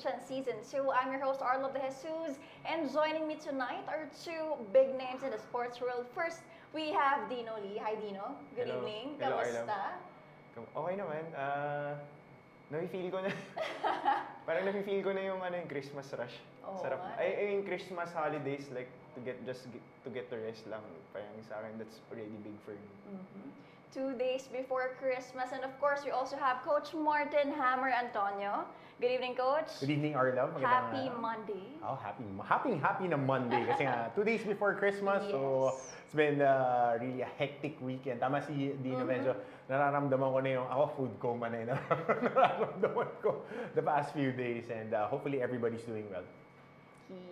SPNation Season 2. I'm your host, Arlo De Jesus, and joining me tonight are two big names in the sports world. First, we have Dino Lee. Hi, Dino. Good Hello. evening. Hello, Kamusta? Okay naman. Nafe-feel ko na. Parang nafe-feel ko na yung yung Christmas rush. Oo Sarap. nga. Ay, yung Christmas holidays, like to get to rest lang. Parang sa akin, that's already big for me. 2 days before Christmas, and of course, we also have Coach Martin Hammer Antonio. Good evening, Coach. Good evening, Arlo. Happy Monday. Oh, happy na Monday. Kasi nga, 2 days before Christmas, so Yes. it's been really a hectic weekend. Tama si Dino, medyo nararamdaman ko na yung, ako food coma na yun. Nararamdaman ko the past few days, and hopefully everybody's doing well.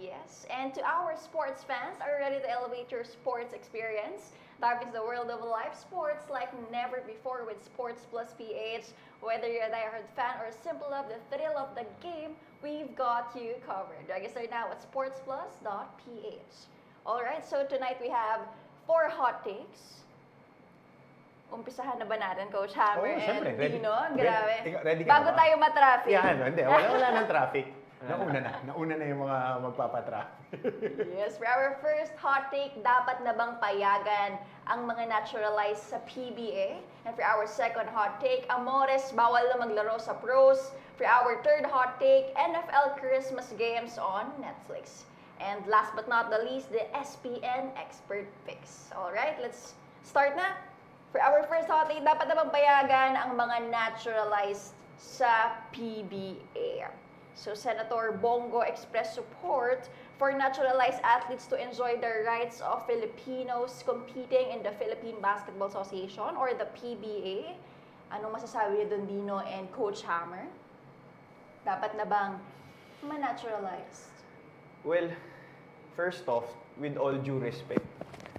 Yes, and to our sports fans, are you ready to elevate your sports experience? Dive into the world of live sports like never before with Sports Plus PH. Whether you're a diehard fan or simply love the thrill of the game, we've got you covered. Register now at sportsplus.ph. Alright, so tonight we have 4 hot takes. Umpisahan na ba natin, Coach Hammer Oo, syempre. and Ready. Dino? Grabe. Ready ka Bago na ba? tayo matraffic. Yan, hindi. Wala nang traffic. Nauna na yung mga magpapatraffic. Yes, for our first hot take, dapat na bang payagan ang mga naturalized sa PBA? And for our second hot take, Amores bawal na maglaro sa pros. For our third hot take, NFL Christmas games on Netflix. And last but not the least, the SPN expert picks. Alright, let's start na. For our first hot take, dapat na bang payagan ang mga naturalized sa PBA? So Senator Bongo expressed support for naturalized athletes to enjoy the rights of Filipinos competing in the Philippine Basketball Association or the PBA. Anong masasabi niyo doon, Dino and Coach Hammer? Dapat na bang ma-naturalized? Well, first off, with all due respect,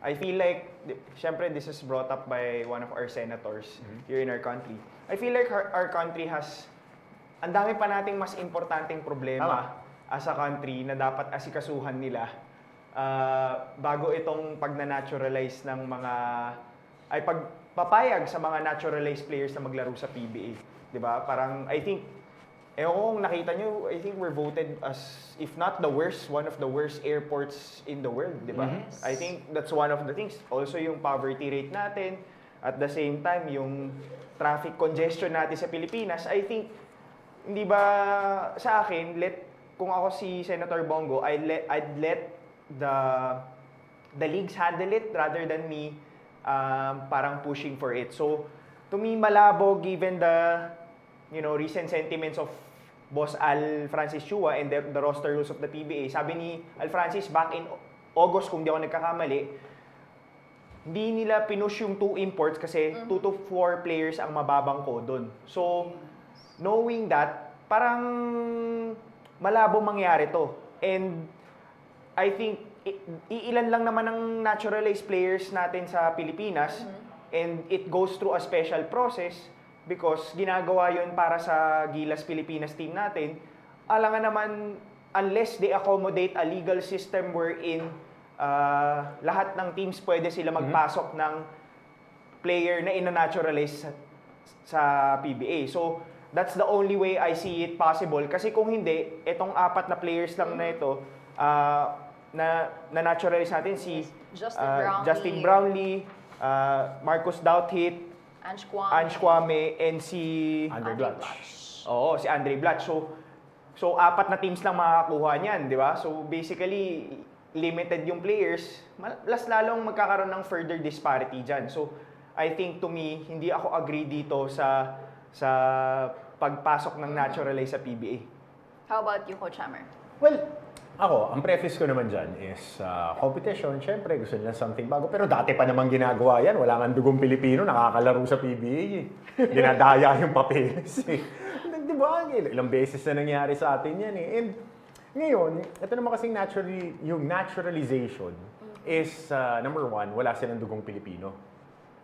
I feel like, syempre this is brought up by one of our senators here in our country. I feel like our country has ang dami pa nating mas importanteng problema as a country na dapat asikasuhan nila bago itong pagna-naturalize ng mga pagpapayag sa mga naturalized players na maglaro sa PBA. 'Di ba? Parang I think kung nakita nyo, I think we're voted as if not the worst, one of the worst airports in the world, 'di ba? Yes. I think that's one of the things. Also yung poverty rate natin, at the same time yung traffic congestion natin sa Pilipinas, I think hindi ba sa akin, kung ako si Senator Bongo, I'd let the leagues handle it rather than me parang pushing for it. So, to me, malabo given the recent sentiments of Boss Al Francis Chua and the roster rules of the PBA. Sabi ni Al Francis back in August, kung di ako nagkakamali, hindi nila pinush yung 2 imports kasi 2 to 4 players ang mababangko doon. So, knowing that, parang malabo mangyari to. And I think iilan lang naman ang naturalized players natin sa Pilipinas and it goes through a special process because ginagawa yun para sa Gilas Pilipinas team natin. Alangan naman, unless they accommodate a legal system wherein lahat ng teams pwede sila magpasok ng player na ina-naturalize sa PBA. So, that's the only way I see it possible. Kasi kung hindi, itong 4 na players lang na ito, na-naturalize natin si Justin Brownlee, Marcus Douthit, Ange Kwame, and si Andre Blatch. Oo, si Andre Blatch. So 4 na teams lang makakakuha niyan, di ba? So basically, limited yung players, mas lalong magkakaroon ng further disparity dyan. So I think to me, hindi ako agree dito sa pagpasok ng naturalized sa PBA. How about you, Coach Hammer? Well, ako, ang preface ko naman dyan is competition. Siyempre, gusto nila something bago. Pero dati pa naman ginagawa yan. Wala nga dugong Pilipino, nakakalaro sa PBA. Dinadaya yung papeles. Di ba? Ilang beses na nangyari sa atin yan eh. And ngayon, ito naman kasing yung naturalization is, number 1, wala silang dugong Pilipino.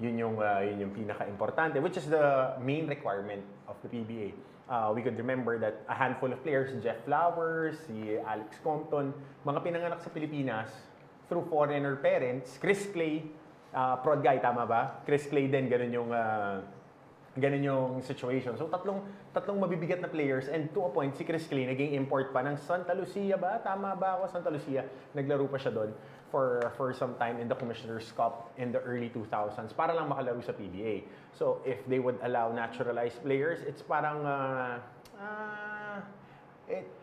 Yun yung pinaka-importante, which is the main requirement of the PBA. We could remember that a handful of players, Jeff Flowers, si Alex Compton, mga pinanganak sa Pilipinas through foreigner parents. Chris Clay, prod guy, tama ba? Chris Clay din, ganun yung Ganun yung situation. So, tatlong mabibigat na players, and to a point, si Chris Clay naging import pa ng Santa Lucia ba? Tama ba ako? Santa Lucia. Naglaro pa siya doon for some time in the Commissioner's Cup in the early 2000s para lang makalaro sa PBA. So, if they would allow naturalized players, it's parang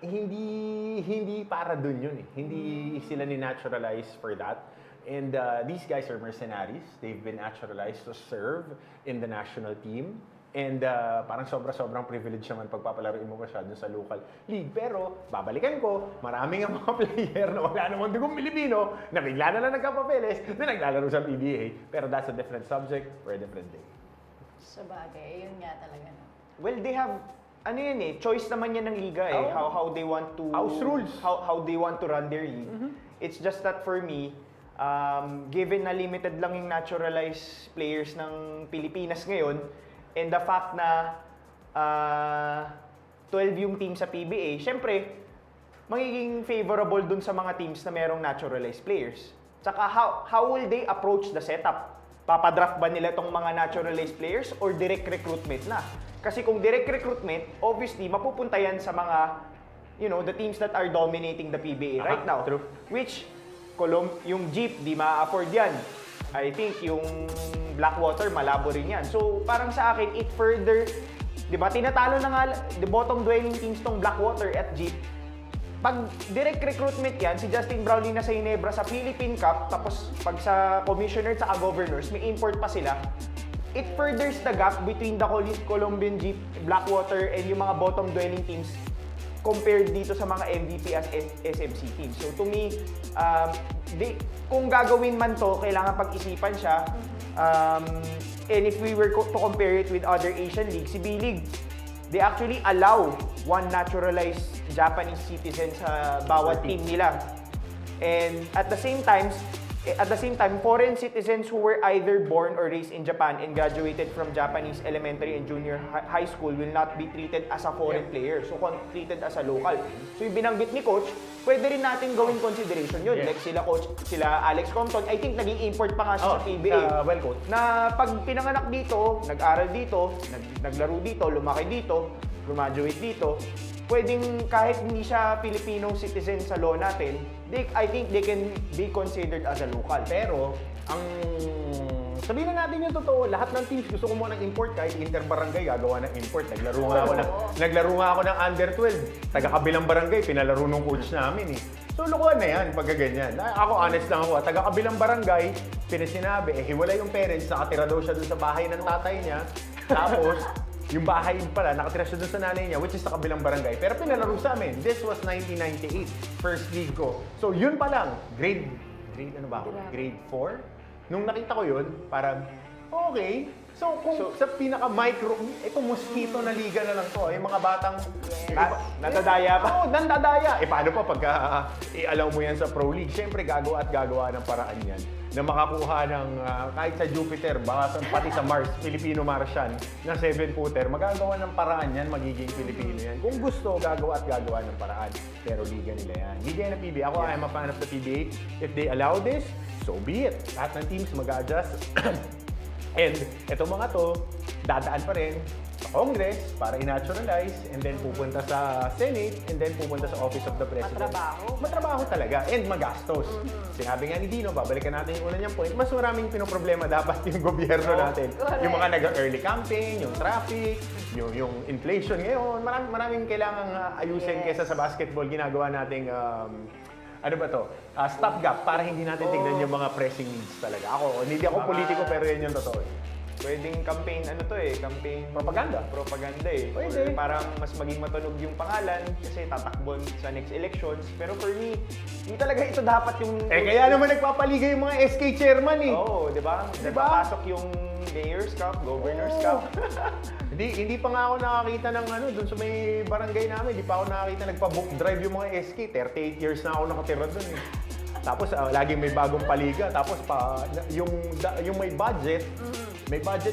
hindi para dun yun eh. Hindi sila ni-naturalize for that. And these guys are mercenaries. They've been naturalized to serve in the national team. And parang sobrang privilege naman pagpapalaruin mo pa siya dun sa local league. Pero, babalikan ko, maraming ang mga player na wala namang dugong Pilipino na bigla na lang nagkapapeles na naglalaro sa PBA. Pero that's a different subject for a different day. Sa bagay, yun nga talaga. No? Well, they have, ano yan eh, choice naman yan ng liga eh. Oh. How they want to... House rules. How they want to run their league. It's just that for me, given na limited lang yung naturalized players ng Pilipinas ngayon, and the fact na 12 yung team sa PBA, syempre, magiging favorable dun sa mga teams na merong naturalized players. Tsaka how will they approach the setup? Papadraft ba nila itong mga naturalized players or direct recruitment na? Kasi kung direct recruitment, obviously, mapupunta yan sa mga, the teams that are dominating the PBA right now. True. Which, yung Jeep, di ma-afford yan. I think yung Blackwater, malabo rin yan. So, parang sa akin, it further, di ba, tinatalo na nga, the bottom dwelling teams tong Blackwater at Jeep. Pag direct recruitment yan, si Justin Brownlee na sa Ginebra sa Philippine Cup, tapos pag sa commissioner at governors, may import pa sila. It furthers the gap between the Colombian Jeep, Blackwater, and yung mga bottom dwelling teams compared dito sa mga MVP as SMC teams. So to me, kung gagawin man to, kailangan pag-isipan siya. And if we were to compare it with other Asian leagues, si B-League, they actually allow one naturalized Japanese citizen sa bawat team nila. And at the same time, foreign citizens who were either born or raised in Japan and graduated from Japanese elementary and junior high school will not be treated as a foreign player. So, treated as a local. So, yung binanggit ni Coach, pwede rin natin gawin consideration yun. Like sila Alex Compton, I think naging import pa nga siya sa PBA. Well coach. Na pag pinanganak dito, nag-aral dito, naglaro dito, lumaki dito, graduate dito, pwedeng kahit hindi siya Filipino citizen sa law natin, I think they can be considered as a local. Pero, sabihin na natin yung totoo, lahat ng teams gusto ko muna ng import, kahit inter-barangay gagawa ng import. Naglaro nga ako ng under 12, taga-kabilang barangay, pinalaro ng coach namin eh. So, lukuhan na yan pagka ganyan. Ako, honest lang ako, taga-kabilang barangay, pinasinabi, hiwalay yung parents, nakatira daw siya dun sa bahay ng tatay niya, tapos, yung bahay pala, nakatira siya dun sa nanay niya, which is sa kabilang barangay. Pero pinalaro sa amin. This was 1998, first league ko. So, yun pa lang, grade 4? Nung nakita ko yun, parang, okay. So, kung sa pinaka-micro, ito mosquito na liga na lang to. Yung mga batang... Nadadaya pa. Oo, nadadaya. Paano pa pagka i-allow mo yan sa Pro League? Siyempre, gagawa ng paraan yan na makakuha ng, kahit sa Jupiter, baka pati sa Mars, Filipino-Martian, na 7-footer, magagawa ng paraan yan, magiging Filipino yan. Kung gusto, gagawa ng paraan. Pero liga nila yan. Liga yan ng PBA. Ako, I'm a fan of the PBA. If they allow this, so be it. Lahat ng teams mag-adjust. And ito mga to, dadaan pa rin sa Congress para i-naturalize, and then pupunta sa Senate, and then pupunta sa Office of the President. Matrabaho talaga, and magastos. Sinabi nga ni Dino, babalikan natin yung una niyang point, mas maraming pinoproblema dapat yung gobyerno natin. Yung mga nag-early campaign, yung traffic, yung inflation ngayon, maraming kailangang ayusin kesa sa basketball ginagawa nating stopgap para hindi natin tignan yung mga pressing needs talaga. Hindi ako politiko pero yan yung totoo. Pwedeng campaign, campaign... Propaganda Pwede. Or parang mas maging matunog yung pangalan kasi tatakbon sa next elections. Pero for me, hindi talaga ito dapat yung... Kaya naman nagpapaliga yung mga SK chairman eh. Oo, di ba? Pasok yung Mayor's Cup, Governor's Cup. Hindi pa nga ako nakakita ng dun sa may barangay namin. Hindi pa ako nakakita nagpa-book drive yung mga SK. 38 years na ako nakatira dun eh. Tapos laging may bagong paliga. Tapos yung may budget,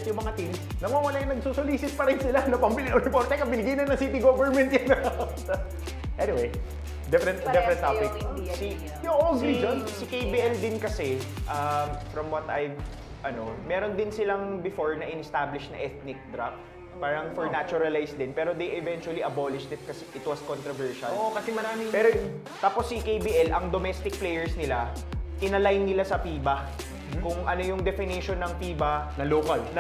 yung mga teams, nangwawala yung nagsusolicit pa rin sila na pambili ng report. Teka, binigay na ng city government yan. Anyway, different topic. Si KBL din kasi, from what I've meron din silang before na in-establish na ethnic draft. Parang for naturalized din. Pero they eventually abolished it kasi it was controversial. Oo, kasi maraming... Pero tapos si KBL, ang domestic players nila, inalign nila sa FIBA. Kung ano yung definition ng FIBA na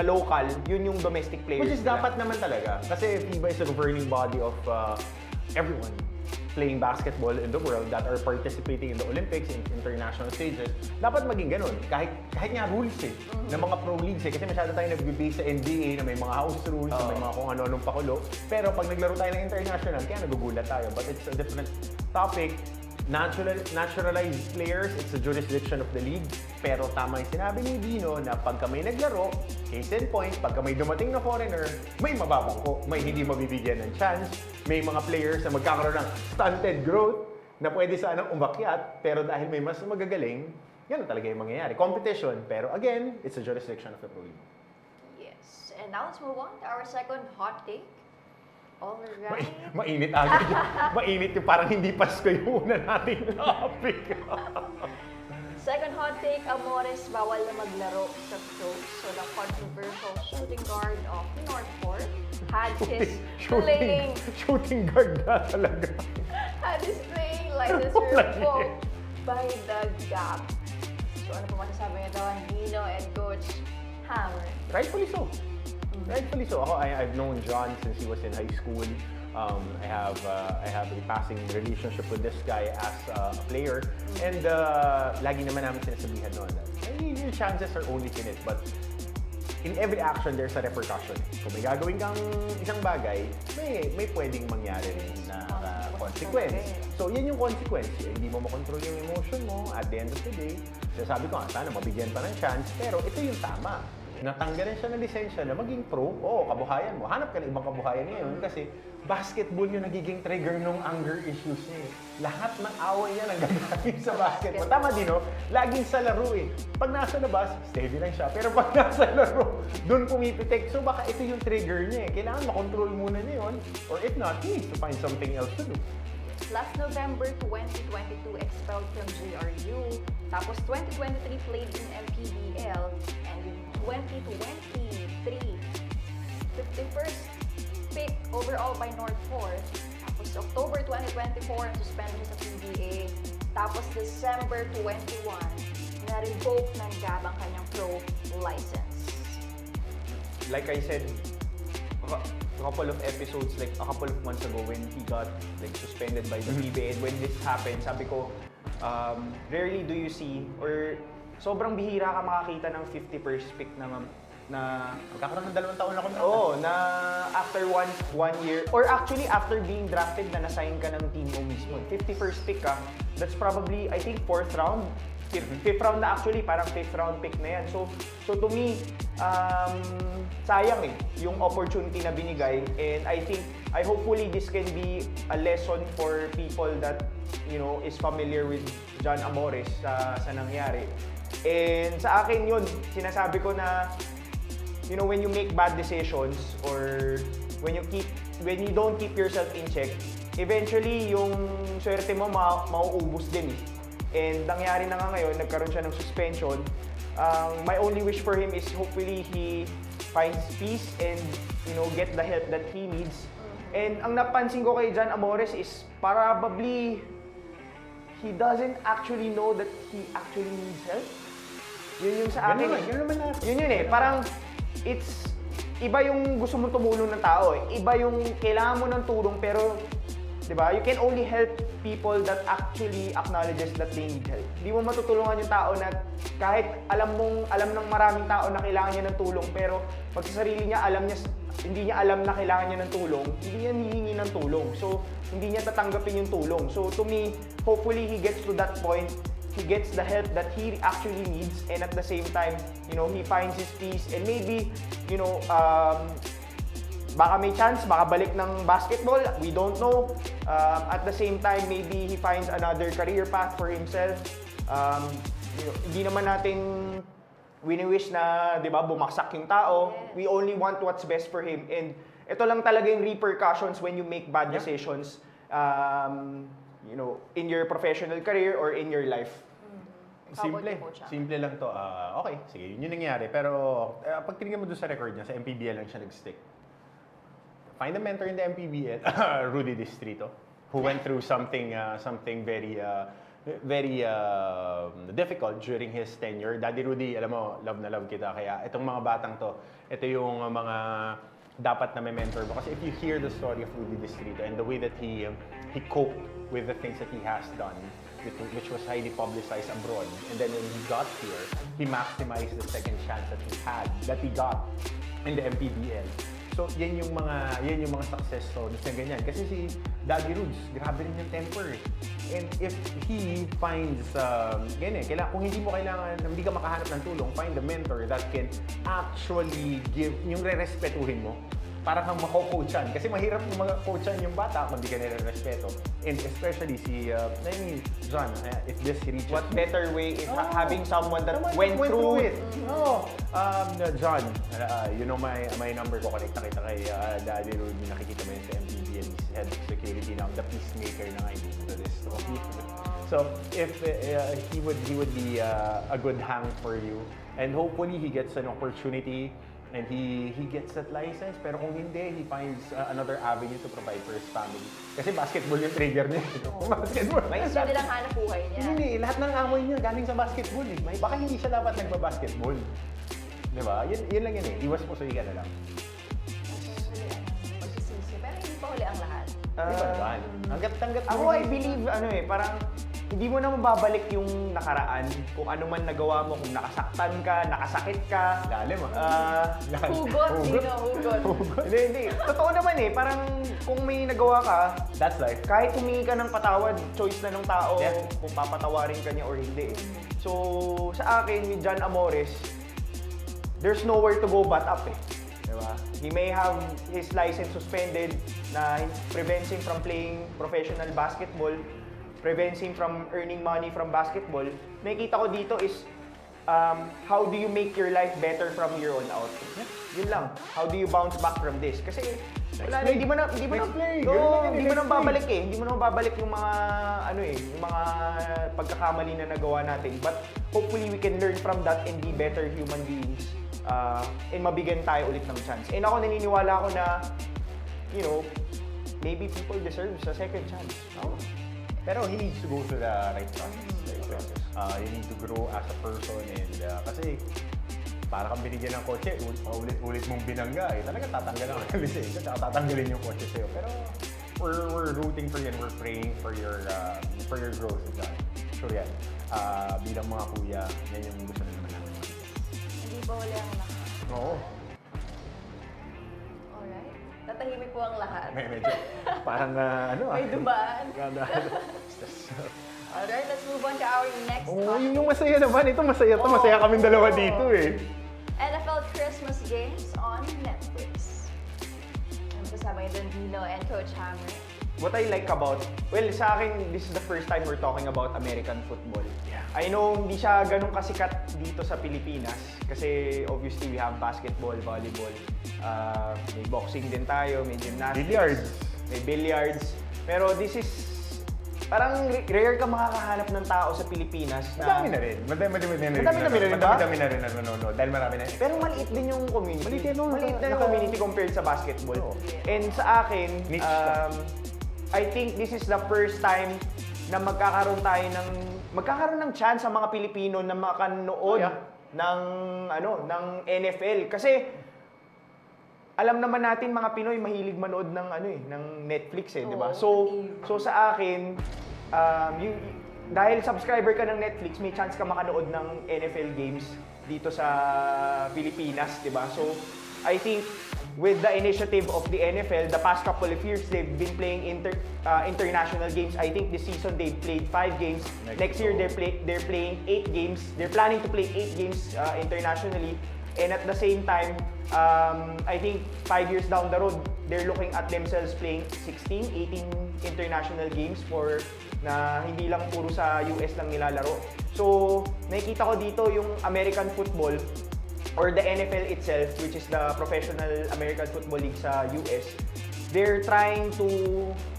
local. Yun yung domestic players. Which is nila. dapat naman talaga. Kasi FIBA is a governing body of everyone playing basketball in the world that are participating in the Olympics, in international stages. Dapat maging ganun. Kahit nga rules ng mga pro leagues Kasi masyado tayo nag-base sa NBA na may mga house rules, na may mga kung ano-anong pakulo. Pero pag naglaro tayo ng international, kaya nagugulat tayo. But it's a different topic. Naturalized players, it's the jurisdiction of the league. Pero tama yung sinabi ni Dino na pagka may naglaro, case in point, pagka may dumating na foreigner, may mababangko, may hindi mabibigyan ng chance, may mga players na magkakaroon ng stunted growth na pwede sanang umakyat, pero dahil may mas magagaling, yan talaga yung mangyayari. Competition, pero again, it's a jurisdiction of the pro league. Yes. And now let's move on to our second hot take. Alright. Mainit agad yun. Mainit yung parang hindi Pasko yung una nating topic. Second hot take, Amores bawal na maglaro sa pros. So the controversial shooting guard of Northport had his playing Shooting guard na talaga. had his playing license Wala revoked by the GAP. So ano po masasabi niyo doon, Dino and Coach Hammer? Rightfully so. Rightfully so. I've known John since he was in high school. I have a passing relationship with this guy as a player. And lagi naman namin sinasabihan noon that your chances are only finite. But in every action, there's a repercussion. Kung may gagawin kang isang bagay, may pwedeng mangyari rin na consequence. So, yan yung consequence. Hindi mo makontrol yung emotion mo at the end of the day. Sabi ko, sana mabigyan pa ng chance, pero ito yung tama. Natanggalan siya ng lisensya na maging pro, kabuhayan mo. Hanap ka ng ibang kabuhayan ngayon kasi basketball yung nagiging trigger ng anger issues niya. Lahat ng away niya nanggagaling sa basketball. Tama din, no? Laging sa laro Pag nasa labas, steady lang siya. Pero pag nasa laro, doon pumipitik. So baka ito yung trigger niya Kailangan makontrol muna niya yun. Or if not, he needs to find something else to do. Last November 2022, expelled from JRU. Tapos 2023, played in MPBL. And in 2023, 51st pick overall by Northport. Tapos October 2024, suspended sa PBA. Tapos December 21, na-revoke ng GAB ang kanyang pro license. Like I said, a couple of episodes, like a couple of months ago when he got like suspended by the PBA, and when this happened, sabi ko, rarely do you see, or sobrang bihira ka makakita ng 51st pick na Magkakaroon ng 2 taon na kontrata. na after one year, or actually after being drafted na na-sign ka ng team mo mismo. 51st pick ka, that's probably, I think, 4th round. Fifth round na actually, parang 5th round pick na yan. So to me, sayang yung opportunity na binigay. And I hopefully this can be a lesson for people that, is familiar with John Amores sa nangyari. And sa akin yun, sinasabi ko na, when you make bad decisions or when you don't keep yourself in check, eventually yung swerte mo mauubos din And nangyari na nga ngayon, nagkaroon siya ng suspension. My only wish for him is hopefully he finds peace and get the help that he needs. And ang napansin ko kay John Amores is probably he doesn't actually know that he actually needs help. Yun yung sa akin. Yun parang it's iba yung gusto mo tumulong ng tao Iba yung kailangan mo ng tulong pero 'di ba? You can only help people that actually acknowledges that they need help. Hindi mo matutulungan yung tao na kahit alam ng maraming tao na kailangan niya ng tulong pero pag sa sarili niya hindi niya alam na kailangan niya ng tulong, hindi niya hihingi ng tulong. So, hindi niya tatanggapin yung tulong. So, to me, hopefully he gets to that point. He gets the help that he actually needs and at the same time, he finds his peace and maybe, baka may chance, baka balik ng basketball, we don't know. At the same time, maybe he finds another career path for himself. Hindi naman natin wini-wish na, 'di ba, bumaksak yung tao. We only want what's best for him. And ito lang talaga yung repercussions when you make bad decisions, in your professional career or in your life. How about Simple. you, Coach Ang? Simple lang to. Okay, sige, yun yung nangyari. Pero pag tinignan mo doon sa record niya, sa MPBL lang siya nag-stick. Find a mentor in the MPBL, Rudy Distrito, who went through something very difficult during his tenure. Daddy Rudy, alam mo, love na love kita. Kaya itong mga batang to, ito yung mga dapat na may mentor mo. Kasi if you hear the story of Rudy Distrito and the way that he coped with the things that he has done, which was highly publicized abroad. And then when he got here, he maximized the second chance that he got in the MPBL. So, yan yung mga success stories na ganyan. Kasi si Daddy Rudes, grabe rin yung temper. And if he finds, kung hindi ka makahanap ng tulong, find a mentor that can actually give, yung re-respetuhin mo. Para kang mako-coachan. Kasi mahirap kung mag-coachan yung bata kung hindi ka nire-respeto. And especially John, if this reaches... What better way is having someone that went through it. No. John, you know my number ko, connect na kita kay Daddy Rudy, nakikita mo yun sa MPBL, he's head of security now, the peacemaker na ngayon dito this trophy. So, if he would be a good hang for you, and hopefully he gets an opportunity and he gets that license, pero kung hindi, he finds another avenue to provide for his family. Kasi basketball yung trigger niya. Basketball. Gusto nilang hanap buhay niya. Hindi, lahat ng away niya galing sa basketball eh. Baka hindi siya dapat nagba-basketball. Di ba? Yun lang yun eh. Iwas po sa ka na lang. Magsisisi, pero hindi pa huli ang lahat. Di ba, Juan? Hanggat Ako, I believe, parang hindi mo na mababalik yung nakaraan. Kung ano man nagawa mo, kung nakasaktan ka, nakasakit ka. Lalim Hugot, Dino, hugot. Hindi. Totoo naman parang kung may nagawa ka, That's life. kahit humingi ka ng patawad, choice na ng tao Yeah. kung papatawarin ka niya or hindi. So, sa akin, with John Amores, there's nowhere to go but up Diba? He may have his license suspended na prevents him from playing professional basketball, prevents him from earning money from basketball. Nakikita ko dito is how do you make your life better from here on out? Yun lang. How do you bounce back from this? Kasi wala na, hindi mo na babalik Hindi mo na mababalik yung mga yung mga pagkakamali na nagawa natin. But hopefully we can learn from that and be better human beings. And mabigyan tayo ulit ng chance. And ako naniniwala ako na maybe people deserve a second chance. Pero he needs to go through the right process. You need to grow as a person and kasi para kang binigyan ng kotse, ulit mong binangga talaga tatanggalan ka ng lisensya at tatanggalin yung kotse sa'yo. Pero we're rooting for you and we're praying for your growth. Sure yan. Bilang mga kuya, yan yung gusto na naman namin. Hindi pa huli ang lahat. Oo. Alright. Tatahimik po ang lahat. Medyo parang May dumaan. Alright, let's move on to our next topic. Yung masaya naman. Ito masaya to. Masaya kaming dalawa dito eh. NFL Christmas games on Netflix. Kasama yung Dino and Coach Hammer. What I like about, sa akin, this is the first time we're talking about American football. Yeah. I know hindi siya ganun kasikat dito sa Pilipinas kasi obviously we have basketball, volleyball, may boxing din tayo, may gymnastics, may billiards. Pero this is, parang rare ka makakahanap ng tao sa Pilipinas na... Madami na rin. Madami na rin na nanonood dahil marami na. Pero maliit din yung community. Maliit na yung community compared sa basketball. Oo. And sa akin, Niche I think this is the first time na magkakaroon ng chance sa mga Pilipino na makanood ng NFL kasi alam naman natin mga Pinoy mahilig manood ng Netflix di ba? So sa akin dahil subscriber ka ng Netflix, may chance ka makanood ng NFL games dito sa Pilipinas, di ba? So I think with the initiative of the NFL, the past couple of years, they've been playing international games. I think this season they've played 5 games. Next year they're playing 8 games. They're planning to play 8 games internationally. And at the same time, I think 5 years down the road, they're looking at themselves playing 16, 18 international games na hindi lang puro sa US lang nilalaro. So, nakikita ko dito yung American football or the NFL itself, which is the Professional American Football League sa US, they're trying to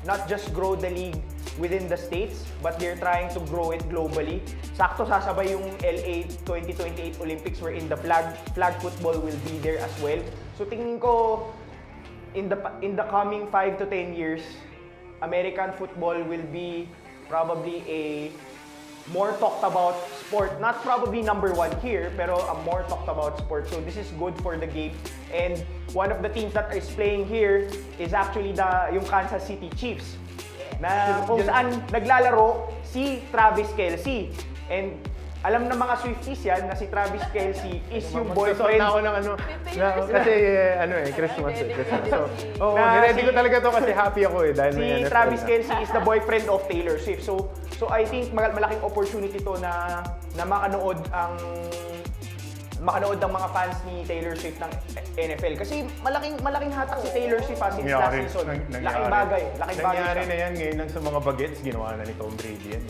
not just grow the league within the States, but they're trying to grow it globally. Sakto sasabay yung LA 2028 Olympics wherein the flag football will be there as well. So tingin ko, in the coming 5 to 10 years, American football will be probably a more talked about sport. Not probably number one here, pero a more talked about sport. So this is good for the game. And one of the teams that is playing here is actually yung Kansas City Chiefs. Na kung saan naglalaro si Travis Kelce. And alam ng mga Swifties yan na si Travis Kelce is yung boyfriend. Na ako ng kasi Christmas. So, niready ko si- talaga to kasi happy ako dahil may Si NFL Travis na. Kelce is the boyfriend of Taylor Swift. So I think malaking opportunity to na makanood ang mga fans ni Taylor Swift ng NFL kasi malaking hatak si Taylor Swift since last season. Laking bagay Nangyari siya. na yan ngayon lang sa mga bagets, ginawa na ni Tom Brady yan.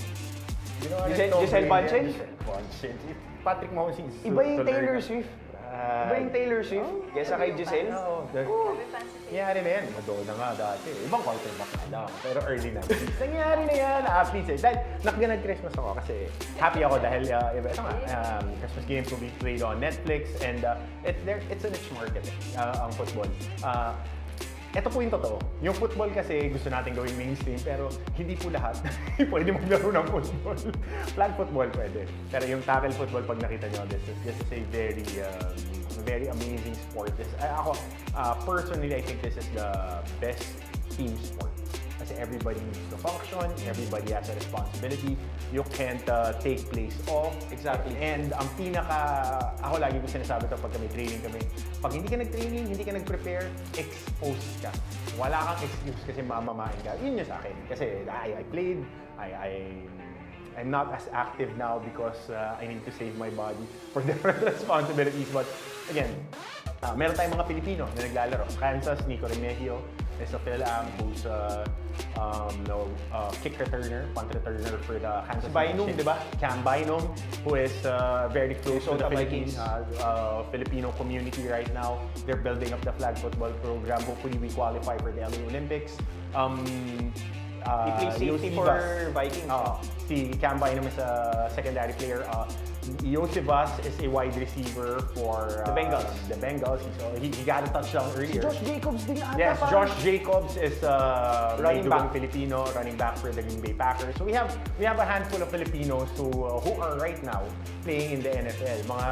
Ginawa na ni Tom Giselle Brady Bündchen? yan. Giselle Bündchen. Patrick Mahomes is Iba yung Taylor Swift. Iba yung Taylor Swift kesa kay Giselle. Nangyari na yan. Madonna nga dati. Ibang quarterback na lang. Pero early na. Nangyari na yan. Athletes eh. Dahil nag-Christmas ako kasi happy ako dahil ito nga, Christmas games will be played on Netflix and it's a niche market ang football. Ito po yung totoo. Yung football kasi gusto natin gawing mainstream pero hindi po lahat pwede maglaro ng football. Flag football pwede. Pero yung tackle football pag nakita nyo, this is a very amazing sport. Personally, I think this is the best team sport. Kasi everybody needs to function, everybody has a responsibility. You can't take place off. Exactly. And ang ako lagi ko sinasabi ito pag may training kami, pag hindi ka nag-training, hindi ka nag-prepare, exposed ka. Wala kang excuse kasi mamamain ka. Yun yung sa akin. Kasi I played, I'm not as active now because I need to save my body for different responsibilities. But again, meron tayong mga Pilipino na naglalaro. Kansas, Nico Remigio is a Phil-Am who's kick returner, punt returner for the Kansas Bynum, City. di ba? Cam Bynum, who is very close to the Minnesota Vikings. Filipino community right now. They're building up the flag football program. Hopefully, we qualify for the LA Olympics. He plays safety for Vikings. Si Cam Bynum is a secondary player. Yosivas is a wide receiver for The Bengals. The Bengals. So he got a touchdown earlier. Josh Jacobs din ata. Yes, parang- Josh Jacobs is Running back. Filipino, running back for the Green Bay Packers. So we have a handful of Filipinos who are right now playing in the NFL. Mga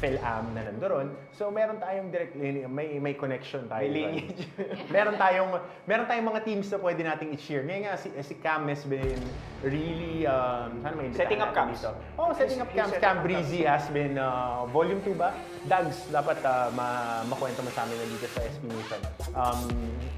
Phil-Am na nandoon. So meron tayong direct may connection tayo. May lineage. meron tayong mga teams na pwede nating i-cheer. Ngayon nga si Cam has been really Setting up camps. Setting up camps. Cam Breezy has been volume 2 ba? Dags, dapat makwento mo sa amin dito sa SPNation.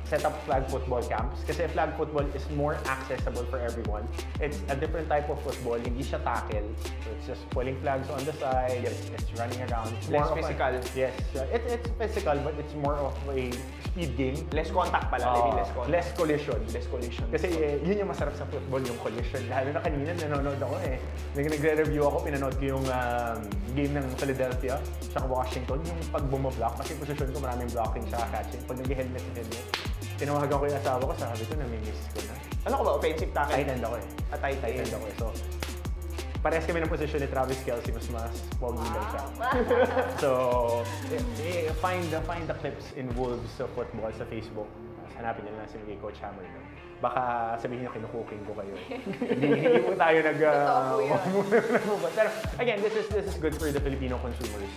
Set up flag football camps kasi flag football is more accessible for everyone. It's a different type of football, hindi siya tackle. So it's just pulling flags on the side, it's running around. It's Less more of physical. Yes, it's physical but it's more of a speed game. Less contact pala. Less contact. Less collision. Less collision. Kasi yun yung masarap sa football, yung collision. Lalo na kanina, nanonood ako nagre-review ako, pinanood ko yung game ng Philadelphia sa Washington, yung pag bumablock, kasi position ko maraming blocking sa catching. Pag nag-helmet sa helmet, tinawagan ko yung asawa ko, sabi ko, nami-miss ko na. Ano ko ba? Offensive tackle? Tight end ako Tight end. ako So, parehas kami ng position ni Travis Kelce, mas pogi lang siya. So, find the clips in Wolves sa football sa Facebook. Hanapin nyo lang si Coach Hammer. Baka sabihin nyo, kinukuking ko kayo. Hindi po tayo Totoo po yun. Pero again, this is good for the Filipino consumers.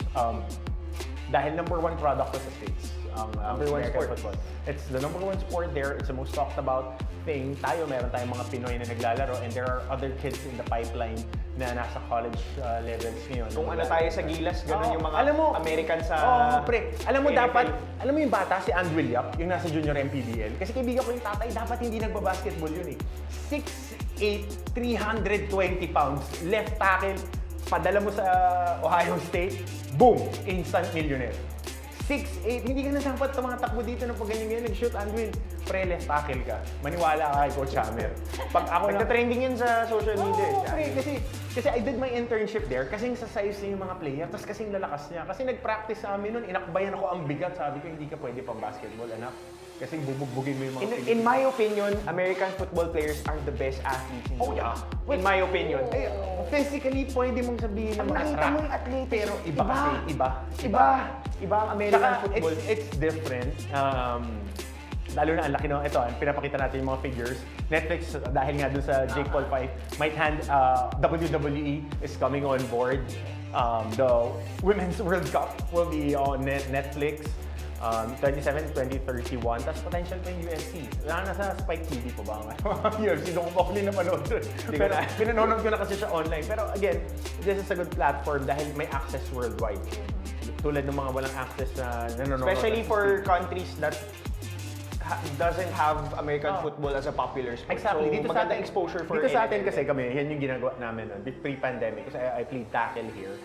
Dahil number one product ko sa States, ang Number one American sport. football. It's the number one sport there. It's the most talked about thing. Meron tayong mga Pinoy na naglalaro and there are other kids in the pipeline na nasa college levels ngayon. Kung ano tayo sa Gilas, ganun yung mga American sa pre. Alam mo NFL. alam mo yung bata, si Andrew Yap, yung nasa junior MPBL. Kasi kaibigan ko yung tatay, dapat hindi nagbabasketball yun 6'8", 320 pounds, left tackle, padala mo sa Ohio State, boom, instant millionaire. 6'8", hindi ka na dapat sa mga takbo dito na pag ganyan nag-shoot, Andwin, pre, left tackle ka. Maniwala ka kay Coach Hammer. Pag ako Nagka-trending yun sa social media. pre, kasi I did my internship there, kasing sa size niya yung mga player, tapos kasing lalakas niya. Kasi nag-practice sa amin nun, inakbayan ako ang bigat, sabi ko, hindi ka pwede pang basketball, anak. Kasi bubugbugin mo yung mga In my opinion, American football players are the best athletes in the Oh, yeah. world. In my opinion. Eh, physically, pwede mong sabihin ng mga Nakita track. mo yung athletic. Pero iba kasi, iba. Iba ang American Saka, football. it's different. Lalo na ang laki ng ito, pinapakita natin yung mga figures. Netflix, dahil nga dun sa Jake Paul fight, WWE is coming on board. The Women's World Cup will be on Netflix. 27, 2031, tapos potential pa yung UFC. Nasa Spike TV po ba? UFC, doon ko pa huli napanood. Pero pinanonood ko na kasi siya online. Pero again, this is a good platform dahil may access worldwide. Tulad ng mga walang access na nanonood. Especially for countries that doesn't have American football as a popular sport. Exactly. So, Dito sa maganda atin, exposure for dito sa atin NFL. kasi kami, yan yung ginagawa namin pre-pandemic. Kasi I played tackle here.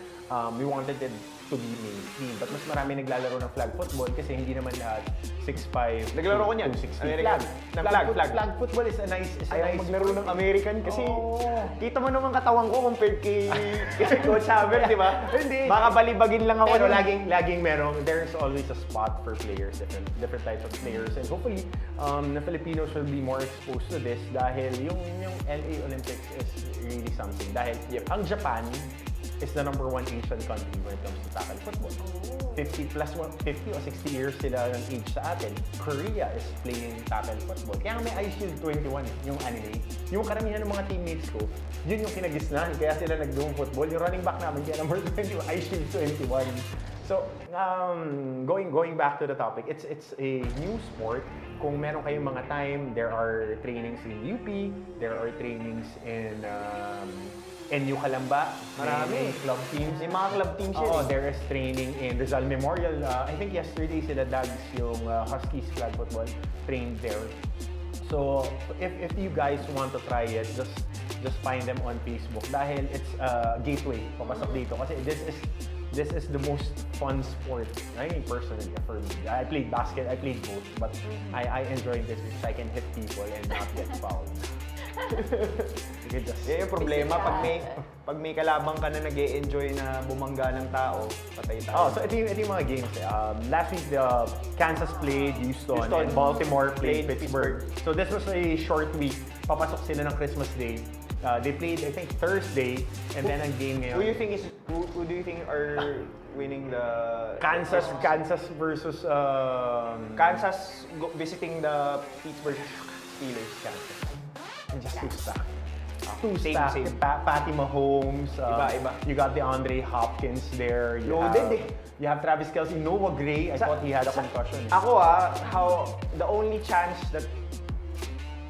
We wanted it to be mainstream. But mas marami naglalaro ng flag football kasi hindi naman lahat 6'5", Naglaro ko niyan. 260. American. Flag. Flag football is a nice Ayaw maglaro ng American kasi Oo. kita mo naman katawan ko compared kay Coach Haber, di ba? Hindi. Baka balibagin lang ako. Pero nun. laging merong, there's always a spot for players, different types of players. And hopefully, the Filipinos will be more exposed to this dahil yung LA Olympics is really something. Dahil ang Japan is the #1 Asian country when it comes to tackle football. 50 o 60 years sila ng age sa atin. Korea is playing tackle football. Kaya may Ice Shield 21, yung anime. Yung karamihan ng mga teammates ko, yun yung kinagisnan. Kaya sila nag-doing football. Yung running back namin, kaya number 21, Ice Shield 21. So, going back to the topic, it's a new sport. Kung meron kayong mga time, there are trainings in UP, there are trainings in NU Calamba. Marami. May club teams. May mga club teams yun. Oo, there is training in Rizal Memorial. I think yesterday sila Dags, yung Huskies flag football, trained there. So, if you guys want to try it, just find them on Facebook dahil it's a gateway papasok dito kasi this is the most fun sport. I mean, personally, for me. I played basket, I played both, but I enjoy this because I can hit people and not get fouled. You can just... Yan yung problema pag may kalabang ka na nag-e-enjoy na bumangga ng tao, patay Oh, tayo. so ito yung mga games. Last week, Kansas played Houston, Houston. and Baltimore played Played Pittsburgh. So this was a short week. Papasok sila ng Christmas Day. They played, I think, Thursday, and then ang game ngayon. Who do you think are winning the Kansas versus Kansas visiting the Pittsburgh Steelers? Kansas. And just too stacked. Same, Stacked. same. Patty Mahomes. Iba. You got the Andre Hopkins there. You Loaded have, You have Travis Kelce. Noah Gray. I thought he had a concussion. Ako how the only chance that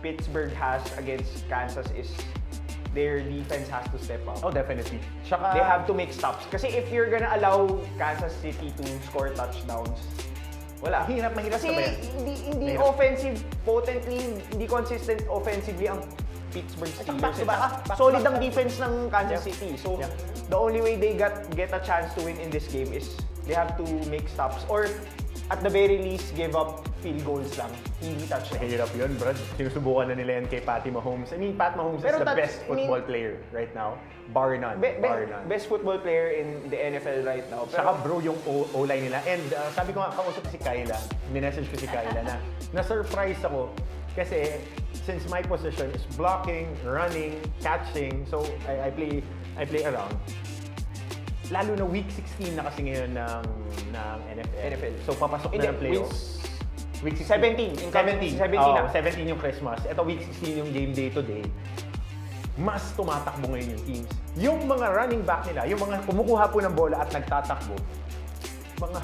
Pittsburgh has against Kansas is their defense has to step up. Oh, definitely. Tsaka, They have to make stops. Kasi if you're gonna allow Kansas City to score touchdowns, wala. mahirap Kasi sabayan. hindi Mahirap. offensive, potently, hindi consistent offensively ang Pittsburgh At Steelers. back-to-back. Solid ang defense ng Kansas Yeah. City. So, Yeah. the only way they get a chance to win in this game is they have to make stops or at the very least give up field goals lang. Hindi touchdowns. Mahirap yun, Brad. Sinusubukan na nila yan kay Patty Mahomes. I mean, Pat Mahomes Pero is the that's- best football player right now. Bar none. Bar none. Best football player in the NFL right now. Saka bro, yung O-line nila. And sabi ko nga, kausap ko si Kyla. Minessage ko si Kyla na na-surprise ako. Kasi since my position is blocking, running, catching, so I play around. Lalo na week 16 na kasi ngayon ng NFL. So papasok na ng playoffs. Week 17. 17 na. 17 yung Christmas. Ito week 16 yung game day to day. Mas tumatakbo ngayon yung teams. Yung mga running back nila, yung mga kumukuha po ng bola at nagtatakbo, mga